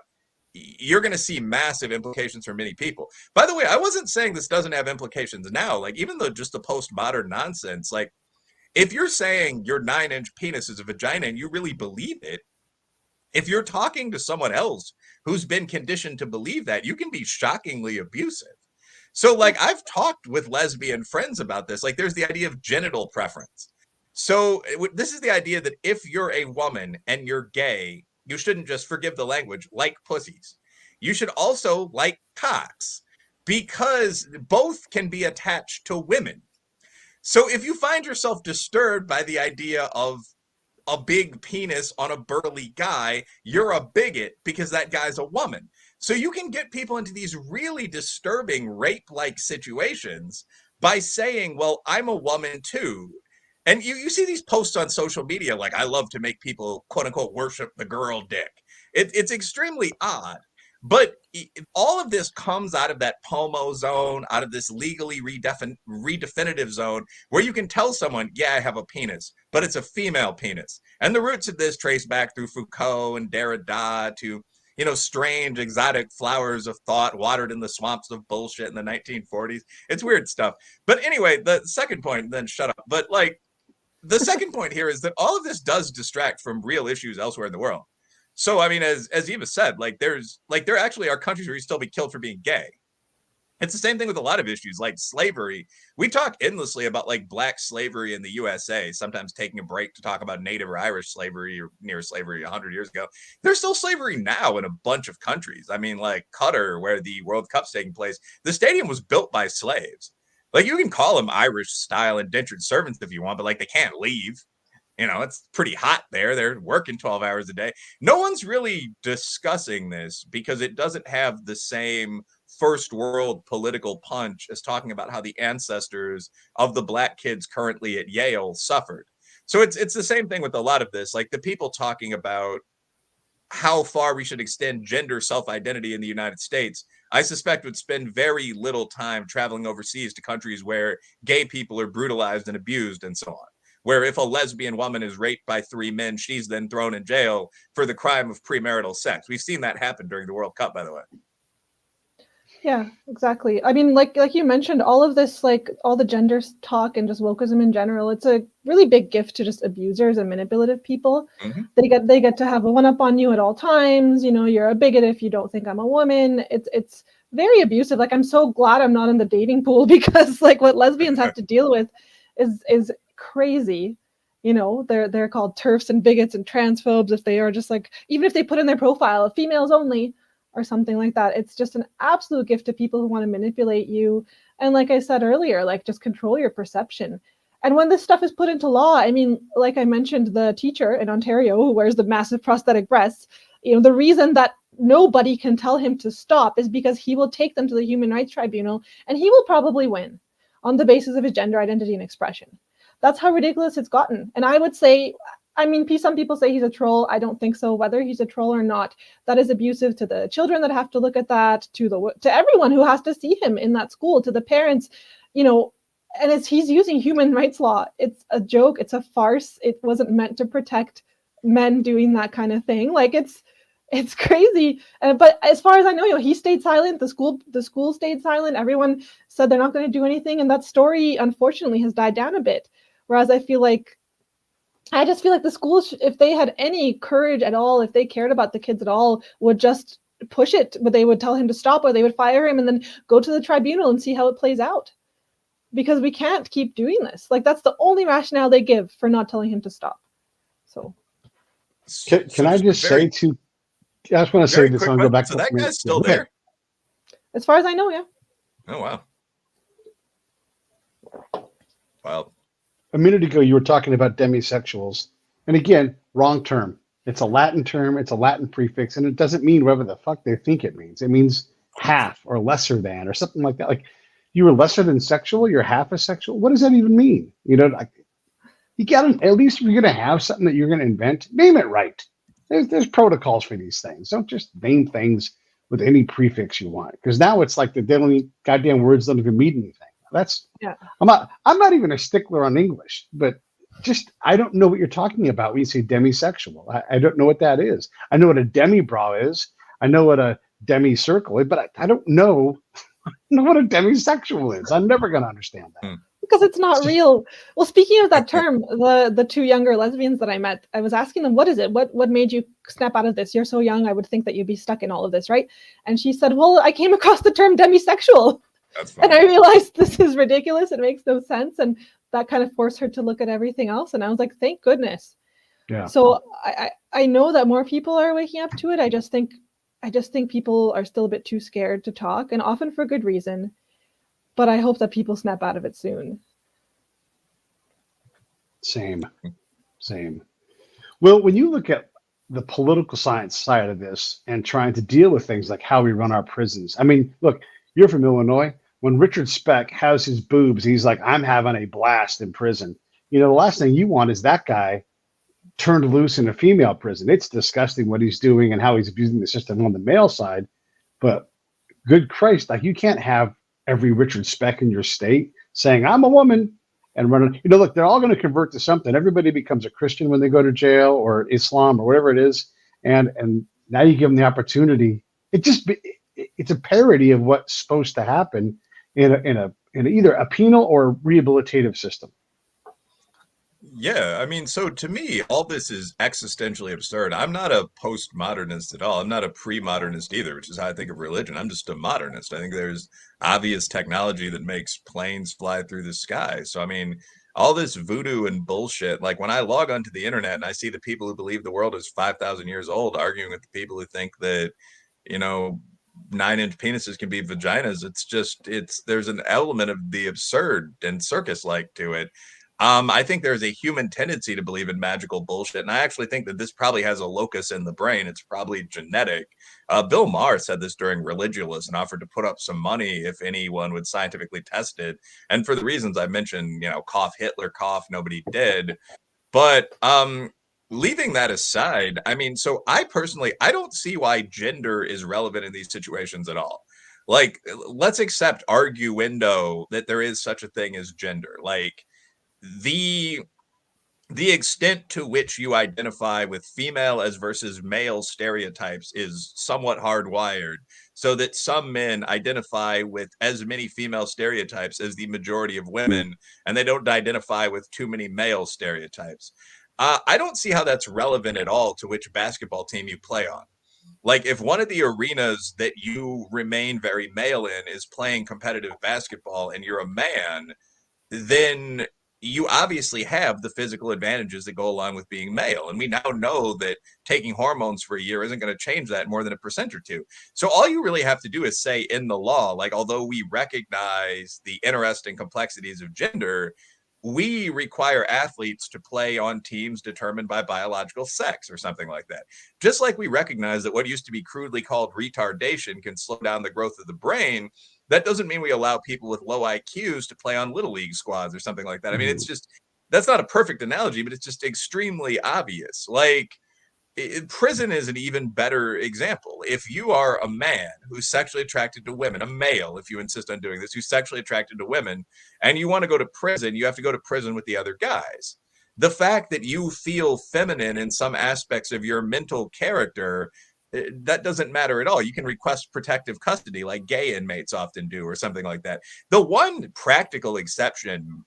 you're going to see massive implications for many people. By the way, I wasn't saying this doesn't have implications now. Like even though just the postmodern nonsense, like if you're saying your 9-inch penis is a vagina and you really believe it, if you're talking to someone else who's been conditioned to believe that, you can be shockingly abusive. So like I've talked with lesbian friends about this. Like there's the idea of genital preference. So this is the idea that if you're a woman and you're gay, you shouldn't just, forgive the language, like pussies. You should also like cocks because both can be attached to women. So if you find yourself disturbed by the idea of a big penis on a burly guy, you're a bigot because that guy's a woman. So you can get people into these really disturbing rape-like situations by saying, well, I'm a woman too. And you see these posts on social media, like, I love to make people, quote unquote, worship the girl dick. It's extremely odd. But all of this comes out of that POMO zone, out of this legally redefinitive zone, where you can tell someone, yeah, I have a penis, but it's a female penis. And the roots of this trace back through Foucault and Derrida to, strange exotic flowers of thought watered in the swamps of bullshit in the 1940s. It's weird stuff. But anyway, the second point, then shut up. But like, the second point here is that all of this does distract from real issues elsewhere in the world. So, I mean, as Eva said, there actually are countries where you still be killed for being gay. It's the same thing with a lot of issues like slavery. We talk endlessly about like black slavery in the USA, sometimes taking a break to talk about Native or Irish slavery or near slavery 100 years ago. There's still slavery now in a bunch of countries. I mean, like Qatar, where the World Cup's taking place, the stadium was built by slaves. Like you can call them Irish style indentured servants if you want, but like they can't leave. It's pretty hot there. They're working 12 hours a day. No one's really discussing this because it doesn't have the same first world political punch as talking about how the ancestors of the black kids currently at Yale suffered. So it's the same thing with a lot of this. Like the people talking about how far we should extend gender self-identity in the United States. I suspect would spend very little time traveling overseas to countries where gay people are brutalized and abused and so on. Where if a lesbian woman is raped by 3 men, she's then thrown in jail for the crime of premarital sex. We've seen that happen during the World Cup, by the way. Yeah, exactly. I mean, like you mentioned, all of this, like all the gender talk and just wokeism in general, it's a really big gift to just abusers and manipulative people. Mm-hmm. They get to have a one up on you at all times. You know, you're a bigot if you don't think I'm a woman. It's very abusive. Like, I'm so glad I'm not in the dating pool, because like what lesbians have to deal with is crazy. You know, they're called TERFs and bigots and transphobes if they are just like, even if they put in their profile females only or something like that. It's just an absolute gift to people who want to manipulate you. And like I said earlier, like just control your perception. And when this stuff is put into law, I mean, like I mentioned, the teacher in Ontario who wears the massive prosthetic breasts, you know, the reason that nobody can tell him to stop is because he will take them to the Human Rights Tribunal and he will probably win on the basis of his gender identity and expression. That's how ridiculous it's gotten. And I would say, I mean, some people say he's a troll. I don't think so. Whether he's a troll or not, that is abusive to the children that have to look at that, to everyone who has to see him in that school, to the parents, you know. And he's using human rights law. It's a joke. It's a farce. It wasn't meant to protect men doing that kind of thing. Like, it's crazy. But as far as I know, you know, he stayed silent. The school stayed silent. Everyone said they're not going to do anything, and that story unfortunately has died down a bit. Whereas I just feel like the schools, if they had any courage at all, if they cared about the kids at all, would just push it. But they would tell him to stop, or they would fire him and then go to the tribunal and see how it plays out. Because we can't keep doing this. Like, that's the only rationale they give for not telling him to stop. So, can I just say to? I just want to say this. I'll go back. So that guy's still there. As far as I know, yeah. Oh wow. Wow. A minute ago, you were talking about demisexuals. And again, wrong term. It's a Latin term. It's a Latin prefix. And it doesn't mean whatever the fuck they think it means. It means half or lesser than or something like that. Like, you were lesser than sexual, you're half a sexual. What does that even mean? You know, like, you got to, at least if you're going to have something that you're going to invent, name it right. There's protocols for these things. Don't just name things with any prefix you want. Because now it's like goddamn words don't even mean anything. Yeah. I'm not even a stickler on English, but just, I don't know what you're talking about when you say demisexual. I don't know what that is. I know what a demi-bra is. I know what a demi-circle is, but I don't know what a demisexual is. I'm never going to understand that. Because it's not real. Well, speaking of that term, the two younger lesbians that I met, I was asking them, what is it? What made you snap out of this? You're so young, I would think that you'd be stuck in all of this, right? And she said, well, I came across the term demisexual. And I realized this is ridiculous. It makes no sense. And that kind of forced her to look at everything else. And I was like, thank goodness. Yeah. So I know that more people are waking up to it. I just think people are still a bit too scared to talk, and often for good reason. But I hope that people snap out of it soon. Same. Well, when you look at the political science side of this and trying to deal with things like how we run our prisons. I mean, look, you're from Illinois. When Richard Speck has his boobs, he's like, I'm having a blast in prison. You know, the last thing you want is that guy turned loose in a female prison. It's disgusting what he's doing and how he's abusing the system on the male side. But good Christ, like, you can't have every Richard Speck in your state saying, I'm a woman, and running. You know, look, they're all going to convert to something. Everybody becomes a Christian when they go to jail, or Islam, or whatever it is. And now you give them the opportunity. It's a parody of what's supposed to happen in either a penal or rehabilitative system. Yeah, I mean, so to me, all this is existentially absurd. I'm not a postmodernist at all. I'm not a pre-modernist either, which is how I think of religion. I'm just a modernist. I think there's obvious technology that makes planes fly through the sky. So, I mean, all this voodoo and bullshit, like when I log onto the internet and I see the people who believe the world is 5,000 years old arguing with the people who think that, you know, 9-inch penises can be vaginas, there's an element of the absurd and circus-like to it. I think there's a human tendency to believe in magical bullshit, and I actually think that this probably has a locus in the brain. It's probably genetic. Bill Maher said this during Religulous and offered to put up some money if anyone would scientifically test it. And for the reasons I mentioned, you know, cough Hitler, cough, nobody did. But leaving that aside, I mean, so I don't see why gender is relevant in these situations at all. Like, let's accept arguendo that there is such a thing as gender. Like, the extent to which you identify with female as versus male stereotypes is somewhat hardwired, so that some men identify with as many female stereotypes as the majority of women, and they don't identify with too many male stereotypes. I don't see how that's relevant at all to which basketball team you play on. Like, if one of the arenas that you remain very male in is playing competitive basketball and you're a man, then you obviously have the physical advantages that go along with being male. And we now know that taking hormones for a year isn't going to change that more than 1% or 2. So all you really have to do is say in the law, like, although we recognize the interesting complexities of gender, we require athletes to play on teams determined by biological sex or something like that. Just like we recognize that what used to be crudely called retardation can slow down the growth of the brain, that doesn't mean we allow people with low IQs to play on little league squads or something like that. I mean, it's just, that's not a perfect analogy, but it's just extremely obvious. Like, prison is an even better example. If you are a man who's sexually attracted to women, a male, if you insist on doing this, who's sexually attracted to women, and you want to go to prison, you have to go to prison with the other guys. The fact that you feel feminine in some aspects of your mental character, that doesn't matter at all. You can request protective custody like gay inmates often do or something like that. The one practical exception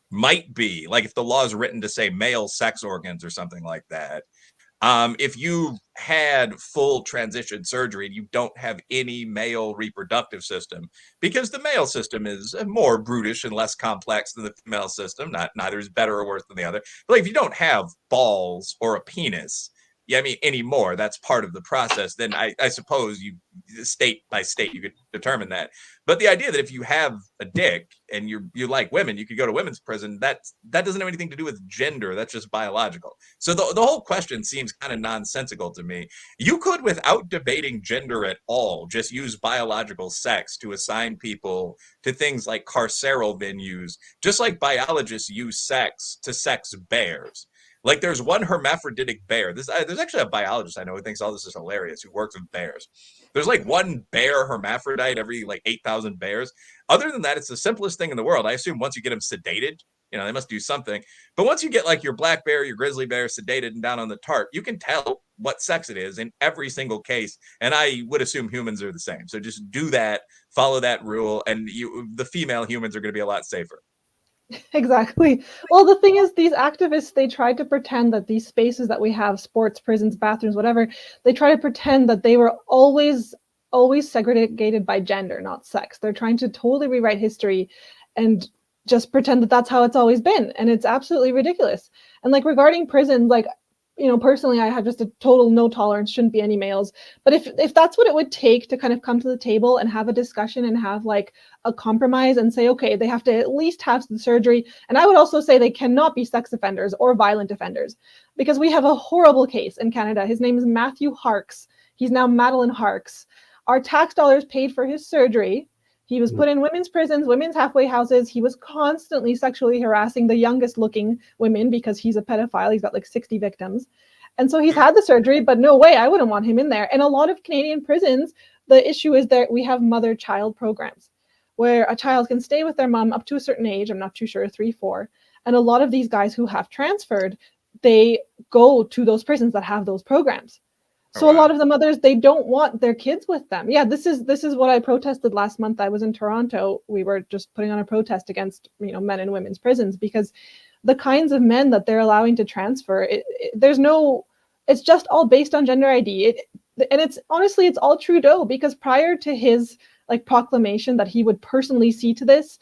might be, like, if the law is written to say male sex organs or something like that. If you had full transition surgery and you don't have any male reproductive system, because the male system is more brutish and less complex than the female system, neither is better or worse than the other. But like, if you don't have balls or a penis, yeah, I mean, anymore, that's part of the process, then I suppose you, state by state, you could determine that. But the idea that if you have a dick and you like women, you could go to women's prison, that doesn't have anything to do with gender. That's just biological. So the whole question seems kind of nonsensical to me. You could, without debating gender at all, just use biological sex to assign people to things like carceral venues, just like biologists use sex to sex bears. Like, there's one hermaphroditic bear. There's actually a biologist I know who thinks all this is hilarious, who works with bears. There's like one bear hermaphrodite every like 8,000 bears. Other than that, it's the simplest thing in the world. I assume once you get them sedated, they must do something. But once you get like your black bear, your grizzly bear sedated and down on the tarp, you can tell what sex it is in every single case. And I would assume humans are the same. So just do that, follow that rule, and the female humans are going to be a lot safer. Exactly. Well, the thing is, these activists, they try to pretend that these spaces that we have, sports, prisons, bathrooms, whatever, they try to pretend that they were always segregated by gender, not sex. They're trying to totally rewrite history and just pretend that that's how it's always been. And it's absolutely ridiculous. And like, regarding prisons, like, personally, I have just a total no tolerance, shouldn't be any males. But if that's what it would take to kind of come to the table and have a discussion and have like a compromise and say, okay, they have to at least have the surgery. And I would also say they cannot be sex offenders or violent offenders, because we have a horrible case in Canada. His name is Matthew Harks. He's now Madeline Harks. Our tax dollars paid for his surgery. He was put in women's prisons, women's halfway houses. He was constantly sexually harassing the youngest looking women because he's a pedophile. He's got like 60 victims. And so he's had the surgery, but no way, I wouldn't want him in there. And a lot of Canadian prisons, the issue is that we have mother-child programs where a child can stay with their mom up to a certain age. I'm not too sure, 3, 4. And a lot of these guys who have transferred, they go to those prisons that have those programs. So a lot of the mothers, they don't want their kids with them. Yeah, this is what I protested last month. I was in Toronto. We were just putting on a protest against, men and women's prisons, because the kinds of men that they're allowing to transfer, it's just all based on gender ID. And it's honestly, it's all Trudeau, because prior to his like proclamation that he would personally see to this,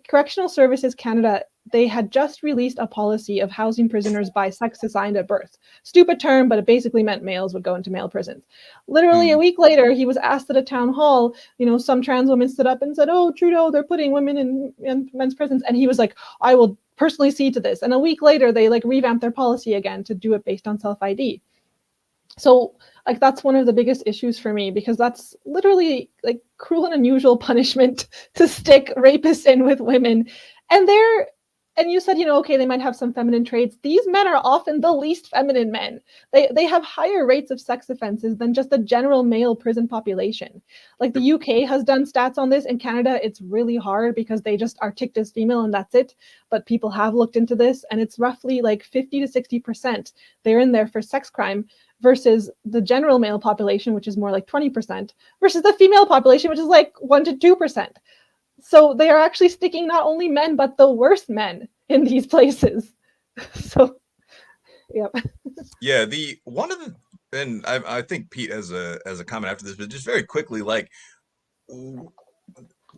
Correctional Services Canada, they had just released a policy of housing prisoners by sex assigned at birth. Stupid term, but it basically meant males would go into male prisons. Literally a week later, he was asked at a town hall, some trans women stood up and said, oh, Trudeau, they're putting women in men's prisons. And he was like, I will personally see to this. And a week later, they like revamped their policy again to do it based on self-ID. So like, that's one of the biggest issues for me, because that's literally like cruel and unusual punishment to stick rapists in with women. And they're and you said, okay, they might have some feminine traits. These men are often the least feminine men. They have higher rates of sex offenses than just the general male prison population. Like the UK has done stats on this. In Canada, it's really hard because they just are ticked as female and that's it. But people have looked into this, and it's roughly like 50 to 60%. They're in there for sex crime versus the general male population, which is more like 20%, versus the female population, which is like 1 to 2%. So they are actually sticking not only men, but the worst men in these places. So, yeah. Yeah, and I think Pete has a comment after this, but just very quickly, like,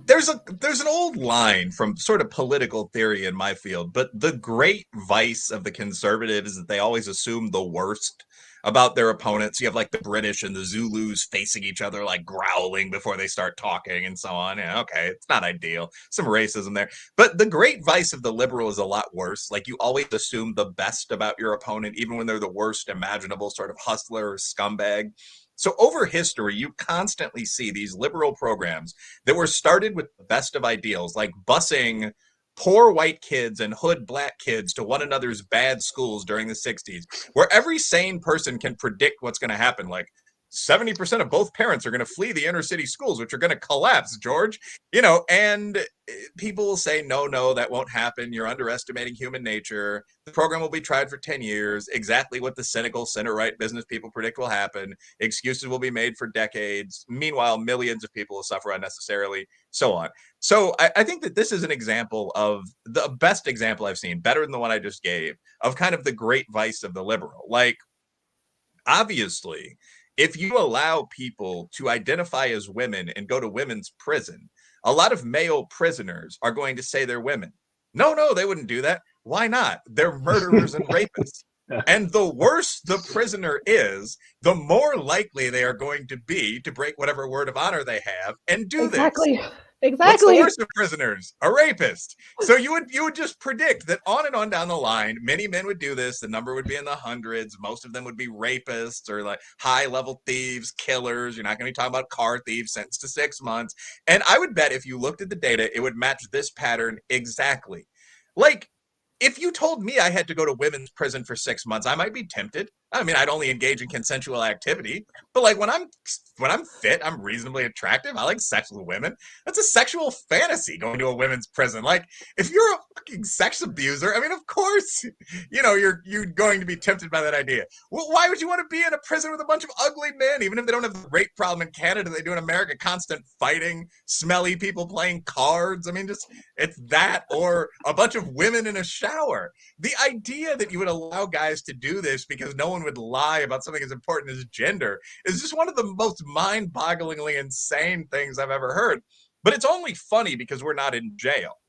there's an old line from sort of political theory in my field, but the great vice of the conservatives is that they always assume the worst about their opponents. You have like the British and the Zulus facing each other, like growling before they start talking and so on. Yeah, okay, it's not ideal. Some racism there. But the great vice of the liberal is a lot worse. Like, you always assume the best about your opponent, even when they're the worst imaginable sort of hustler or scumbag. So over history, you constantly see these liberal programs that were started with the best of ideals, like busing poor white kids and hood black kids to one another's bad schools during the 60s, where every sane person can predict what's going to happen. Like, 70% of both parents are going to flee the inner city schools, which are going to collapse, George. And people will say, no, that won't happen. You're underestimating human nature. The program will be tried for 10 years. Exactly what the cynical center-right business people predict will happen. Excuses will be made for decades. Meanwhile, millions of people will suffer unnecessarily, so on. So I think that this is an example of the best example I've seen, better than the one I just gave, of kind of the great vice of the liberal. Like, obviously, if you allow people to identify as women and go to women's prison, a lot of male prisoners are going to say they're women. No, they wouldn't do that. Why not? They're murderers and rapists. And the worse the prisoner is, the more likely they are going to be to break whatever word of honor they have and do Exactly. this. Exactly. What's the worst of prisoners? A rapist. So you would just predict that on and on down the line, many men would do this. The number would be in the hundreds. Most of them would be rapists or like high-level thieves, killers. You're not going to be talking about car thieves sentenced to 6 months. And I would bet if you looked at the data, it would match this pattern exactly. Like, if you told me I had to go to women's prison for 6 months, I might be tempted. I mean, I'd only engage in consensual activity, but like when I'm fit, I'm reasonably attractive. I like sex with women. That's a sexual fantasy, going to a women's prison. Like, if you're a fucking sex abuser, I mean, of course, you're going to be tempted by that idea. Well, why would you want to be in a prison with a bunch of ugly men, even if they don't have the rape problem in Canada they do in America? Constant fighting, smelly people playing cards. I mean, just it's that or a bunch of women in a shower. The idea that you would allow guys to do this because no one would lie about something as important as gender is just one of the most mind-bogglingly insane things I've ever heard. But it's only funny because we're not in jail.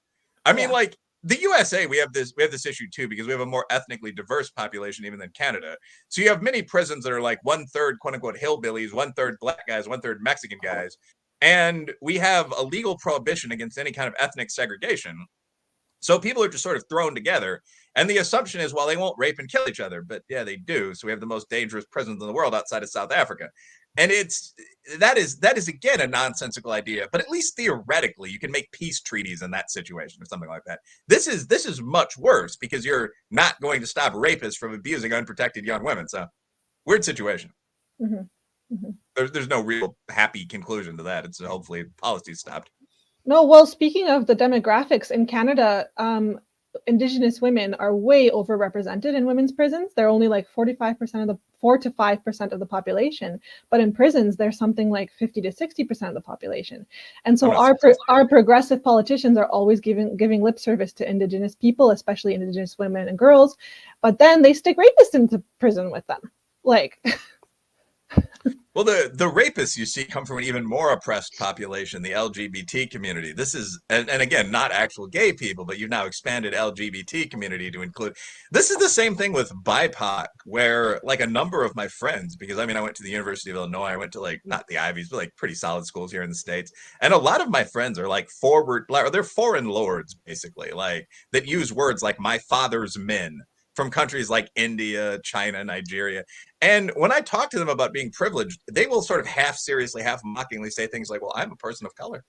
I mean, like, the USA, we have this issue too because we have a more ethnically diverse population even than Canada. So you have many prisons that are like 1/3 quote unquote hillbillies, 1/3 black guys, 1/3 Mexican guys. And we have a legal prohibition against any kind of ethnic segregation. So people are just sort of thrown together. And the assumption is, well, they won't rape and kill each other. But yeah, they do. So we have the most dangerous prisons in the world outside of South Africa. And that is again a nonsensical idea. But at least theoretically, you can make peace treaties in that situation or something like that. This is much worse because you're not going to stop rapists from abusing unprotected young women. So weird situation. Mm-hmm. Mm-hmm. There's no real happy conclusion to that. It's hopefully policy stopped. No, well, speaking of the demographics in Canada, Indigenous women are way overrepresented in women's prisons. They're only like 4 to 5% of the population, but in prisons they're something like 50 to 60% of the population. And so our progressive politicians are always giving lip service to Indigenous people, especially Indigenous women and girls, but then they stick rapists into prison with them. Like. Well, the rapists you see come from an even more oppressed population, the LGBT community. This is, and again, not actual gay people, but you've now expanded LGBT community to include. This is the same thing with BIPOC, where like a number of my friends, because I mean, I went to the University of Illinois, I went to like, not the Ivies, but like pretty solid schools here in the States. And a lot of my friends are like they're foreign lords, basically, like that use words like my father's men from countries like India, China, Nigeria. And when I talk to them about being privileged, they will sort of half seriously, half mockingly say things like, well, I'm a person of color.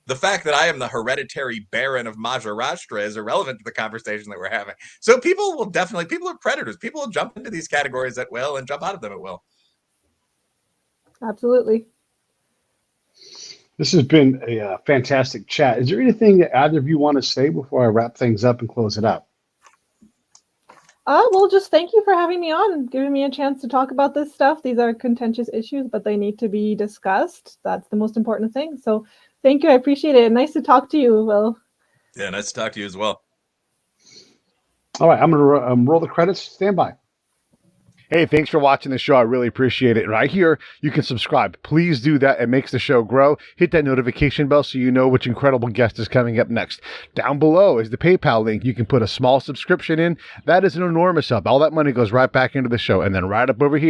the fact that I am the hereditary baron of Maharashtra is irrelevant to the conversation that we're having. So people are predators. People will jump into these categories at will and jump out of them at will. Absolutely. This has been a fantastic chat. Is there anything that either of you want to say before I wrap things up and close it out? Well, just thank you for having me on, giving me a chance to talk about this stuff. These are contentious issues, but they need to be discussed. That's the most important thing. So thank you. I appreciate it. Nice to talk to you, Will. Yeah, nice to talk to you as well. All right, I'm going to roll the credits. Stand by. Hey, thanks for watching the show. I really appreciate it. Right here, you can subscribe. Please do that. It makes the show grow. Hit that notification bell so you know which incredible guest is coming up next. Down below is the PayPal link. You can put a small subscription in. That is an enormous help. All that money goes right back into the show. And then right up over here,